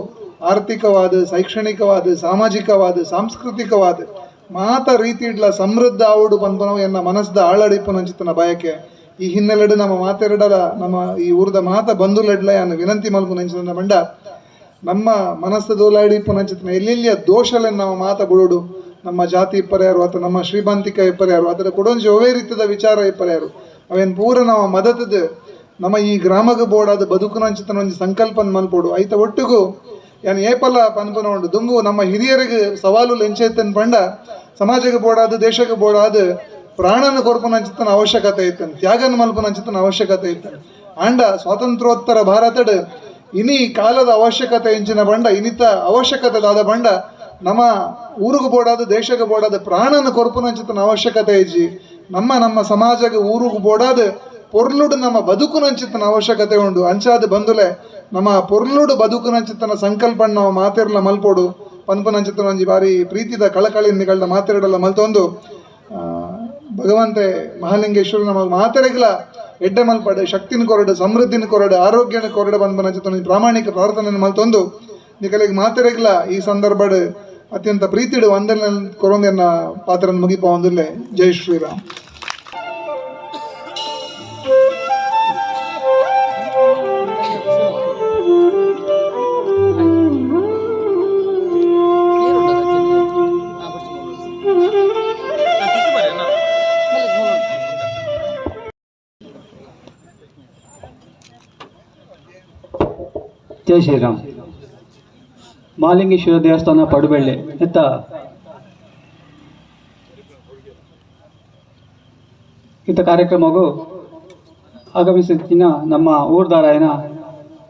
ಆರ್ಥಿಕವಾದ ಶೈಕ್ಷಣಿಕವಾದ ಸಾಮಾಜಿಕವಾದ ಸಾಂಸ್ಕೃತಿಕವಾದ ಮಾತ ರೀತಿ ಇಡ್ಲ ಸಮೃದ್ಧ ಆವುಡು ಪನ್ಪನವು ಎನ್ನ ಮನಸ್ದ ಆಳಡಿಪ್ಪು ನಂಚಿತನ ಬಯಕೆ ಈ ಹಿನ್ನೆಲೆಡು ನಮ್ಮ ಮಾತೆರಡಲ ನಮ್ಮ ಈ ಊರದ ಮಾತ ಬಂಧುಲೆಡ್ಲ ಅನ್ನು ವಿನಂತಿ ಮಲ್ಪು ನಂಚಿನ ಮಂಡ ನಮ್ಮ ಮನಸ್ಸು ದೋಲಾಡಿಪ್ಪು ನಂಚಿತನ ಎಲ್ಲೆಲ್ಲಿಯ ದೋಷಲೆನ್ನು ನಾವು ಮಾತ ಬಿಡೋಡು ನಮ್ಮ ಜಾತಿ ಇಪ್ಪರ್ಯಾರು ಅಥವಾ ನಮ್ಮ ಶ್ರೀಮಂತಿಕ ಇಪ್ಪರ್ಯಾರು ಅದರ ಕೊಡೊಂಜಿ ಒವೇ ರೀತಿಯ ವಿಚಾರ ಇಪ್ಪರ್ಯಾರು ಅವೇನು ಪೂರ ನಾವು ಮದತದ ನಮ್ಮ ಈ ಗ್ರಾಮಕ್ಕೆ ಬೋಡಾದ ಬದುಕು ನಂಚಿತನ ಒಂದು ಸಂಕಲ್ಪನ ಮಲ್ಪೋಡು ಐತ ಒಟ್ಟಿಗೂ ಏನು ಏಪಲ ಪನ್ಪನ ಉಂಡು ದುಂಗು ನಮ್ಮ ಹಿರಿಯರಿಗೆ ಸವಾಲು ಲೆಂಚೆತ್ತನ್ ಪಂಡ ಸಮಾಜಕ್ಕೆ ಬೋಡಾದ ದೇಶಕ್ಕೆ ಬೋಡಾದ ಪ್ರಾಣನ ಕೊರ್ಪನ ಚಿತ್ತನ ಅವಶ್ಯಕತೆ ಇತ್ತು ತ್ಯಾಗನ ಮಲ್ಪನ ಚಿತ್ತನ ಅವಶ್ಯಕತೆ ಇತ್ತು ಅಂಡ ಸ್ವಾತಂತ್ರ್ಯೋತ್ತರ ಭಾರತದ ಇನಿ ಕಾಲದ ಅವಶ್ಯಕತೆ ಇಂಚಿನ ಬಂಡ ಇನಿತ ಅವಶ್ಯಕತೆದಾದ ಬಂಡ ನಮ್ಮ ಊರಿಗೆ ಬೋಡಾದ ದೇಶಕ್ಕೆ ಬೋಡಾದ ಪ್ರಾಣನ ಕೊರ್ಪನ ಚಿತ್ತನ ಅವಶ್ಯಕತೆ ಇಜ್ಜಿ ನಮ್ಮ ಸಮಾಜಕ್ಕೆ ಊರಿಗೆ ಬೋಡಾದ ಪೊರ್ಲುಡು ನಮ್ಮ ಬದುಕು ನಂಚಿತ್ತನ ಅವಶ್ಯಕತೆ ಉಂಡು ಅಂಚಾದ ಬಂದುಲೆ ನಮ್ಮ ಪೊರ್ಲುಡು ಬದುಕು ನಂಚಿತ್ತನ ಸಂಕಲ್ಪ ನಾವು ಮಾತಿರಲ್ಲ ಮಲ್ಪೋಡು ಪನ್ಪು ನಂಚಿತ್ತನ ಒಂಜಿ ಬಾರಿ ಪ್ರೀತಿದ ಕಳಕಳಿಂದ ಮಾತಿರಡಲ್ಲ ಮಲ್ತೊಂದು ಭಗವಂತೆ ಮಹಾಲಿಂಗೇಶ್ವರ ನಮ್ಮ ಮಾತೆರೆಗ್ಲ ಎಡ್ಡೆ ಮಲ್ಪಡೆ ಶಕ್ತಿನ ಕೊರಡು ಸಮೃದ್ಧಿನ ಕೊರಡು ಆರೋಗ್ಯನ ಕೊರಡು ಪನ್ಪು ನಂಚಿತ್ತನ ಪ್ರಾಮಾಣಿಕ ಪ್ರಾರ್ಥನೆ ಮಲ್ತೊಂದು ನಿಕಲಿಗೆ ಮಾತೆರೆಗ್ಲ ಈ ಸಂದರ್ಭಡ್ ಅತ್ಯಂತ ಪ್ರೀತಿಡು ವಂದನೆ ಕೊರೊಂದೆನ್ನ ಪಾತ್ರನ ಮುಗಿಪ ಒಂದಿಲ್ಲೆ. ಜೈ ಶ್ರೀರಾಮ್. ಜೈ ಶ್ರೀರಾಮ್. ಮಹಾಲಿಂಗೇಶ್ವರ ದೇವಸ್ಥಾನ ಪಡುಬೆಳ್ಳೆ ಎತ್ತ ಇಂಥ ಕಾರ್ಯಕ್ರಮವು ಆಗಮಿಸಿದ ನಮ್ಮ ಊರ್ದಾರಾಯನ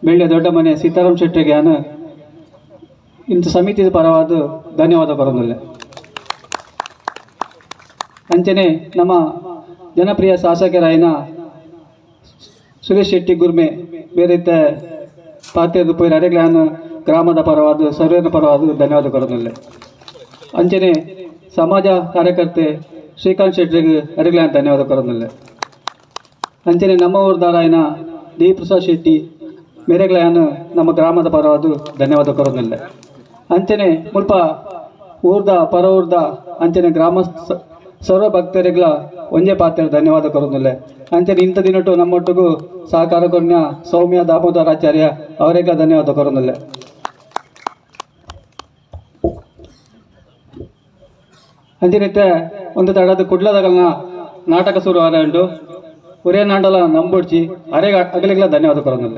ಬೆಳ್ಳೆ ದೊಡ್ಡ ಮನೆ ಸೀತಾರಾಮ್ ಶೆಟ್ಟಿಗೆ ನಾನು ಇಂಥ ಸಮಿತಿಯ ಪರವಾದ ಧನ್ಯವಾದ ಕೊರೊಂದಿಲ್ಲ. ಅಂಚನೆ ನಮ್ಮ ಜನಪ್ರಿಯ ಶಾಸಕರಾಯನ ಸುರೇಶ್ ಶೆಟ್ಟಿ ಗುರ್ಮೆ ಬೇರೆ ಪಾತ್ರದ ಪೋಯಿ ಅರೆಗ್ಲಾನ್ ಗ್ರಾಮದ ಪರವಾದ ಸರ್ವೇನ ಪರವಾದ ಧನ್ಯವಾದ ಕೊರೊಂದಿಲ್ಲ. ಅಂಚನೆ ಸಮಾಜ ಕಾರ್ಯಕರ್ತೆ ಶ್ರೀಕಾಂತ್ ಶೆಟ್ಟಿಗೆ ಅರೆಗ್ಲಾನ್ ಧನ್ಯವಾದ ಕೊರೊಂದಿಲ್ಲ. ಅಂಚನೆ ನಮ್ಮ ಊರ್ದಾರಾಯನ ಡಿ ಪ್ರಸಾದ್ ಶೆಟ್ಟಿ ಮೇರೆಗ್ಲಾನ್ ನಮ್ಮ ಗ್ರಾಮದ ಪರವಾದ ಧನ್ಯವಾದ ಕೊರೊಂದಿಲ್ಲ. ಅಂಚನೆ ಮುಲ್ಪ ಊರ್ದ ಪರ ಊರ್ದ ಅಂಚನೆ ಗ್ರಾಮ ಸರ್ವ ಭಕ್ತರಿಗಳ ಒಂದೇ ಪಾತ್ರ ಧನ್ಯವಾದ ಕೊರೊಂದಿಲ್ಲ. ಅಂಚನೆ ಇಂಥ ದಿನಟ್ಟು ನಮ್ಮೊಟ್ಟಿಗೂ ಸಹಕಾರ ಕೊರ್ನ ಸೌಮ್ಯ ದಾಮೋದರಾಚಾರ್ಯ ಅವರಿಗೆ ಧನ್ಯವಾದ ಕೊರೊಂದಿಲ್ಲ. ಅಂಚನಿತ್ತೆ ಒಂದು ತಡದ ಕುಡ್ಲದಗಲ್ನ ನಾಟಕ ಶುರು ಆದ ಉಂಟು ಒರೇ ನಾಡಲ ನಂಬುಡ್ಚಿ ಅರೆಗ ಅಗಲಿಗಳ ಧನ್ಯವಾದ ಕೊರೊಂದಿಲ್ಲ.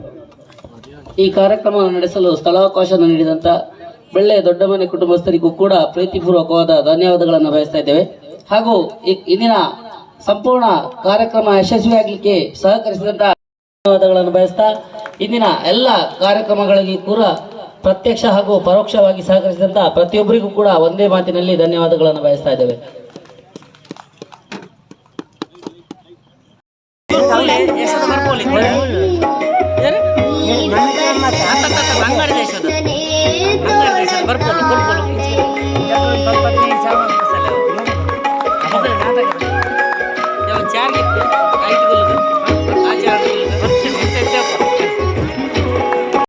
ಈ ಕಾರ್ಯಕ್ರಮವನ್ನು ನಡೆಸಲು ಸ್ಥಳಾವಕಾಶ ನೀಡಿದಂಥ ಬೆಳ್ಳೆ ದೊಡ್ಡಮನೆ ಕುಟುಂಬಸ್ಥರಿಗೂ ಕೂಡ ಪ್ರೀತಿಪೂರ್ವಕವಾದ ಧನ್ಯವಾದಗಳನ್ನು ಬಯಸ್ತಾ ಇದ್ದೇವೆ. ಹಾಗೂ ಇಂದಿನ ಸಂಪೂರ್ಣ ಕಾರ್ಯಕ್ರಮ ಯಶಸ್ವಿಯಾಗಲಿಕ್ಕೆ ಸಹಕರಿಸಿದಂಥ ಧನ್ಯವಾದಗಳನ್ನು ಬಯಸ್ತಾ ಇಂದಿನ ಎಲ್ಲ ಕಾರ್ಯಕ್ರಮಗಳಲ್ಲಿ ಕೂಡ ಪ್ರತ್ಯಕ್ಷ ಹಾಗೂ ಪರೋಕ್ಷವಾಗಿ ಸಹಕರಿಸಿದಂಥ ಪ್ರತಿಯೊಬ್ಬರಿಗೂ ಕೂಡ ಒಂದೇ ಮಾತಿನಲ್ಲಿ ಧನ್ಯವಾದಗಳನ್ನು ಬಯಸ್ತಾ ಇದ್ದೇವೆ. चार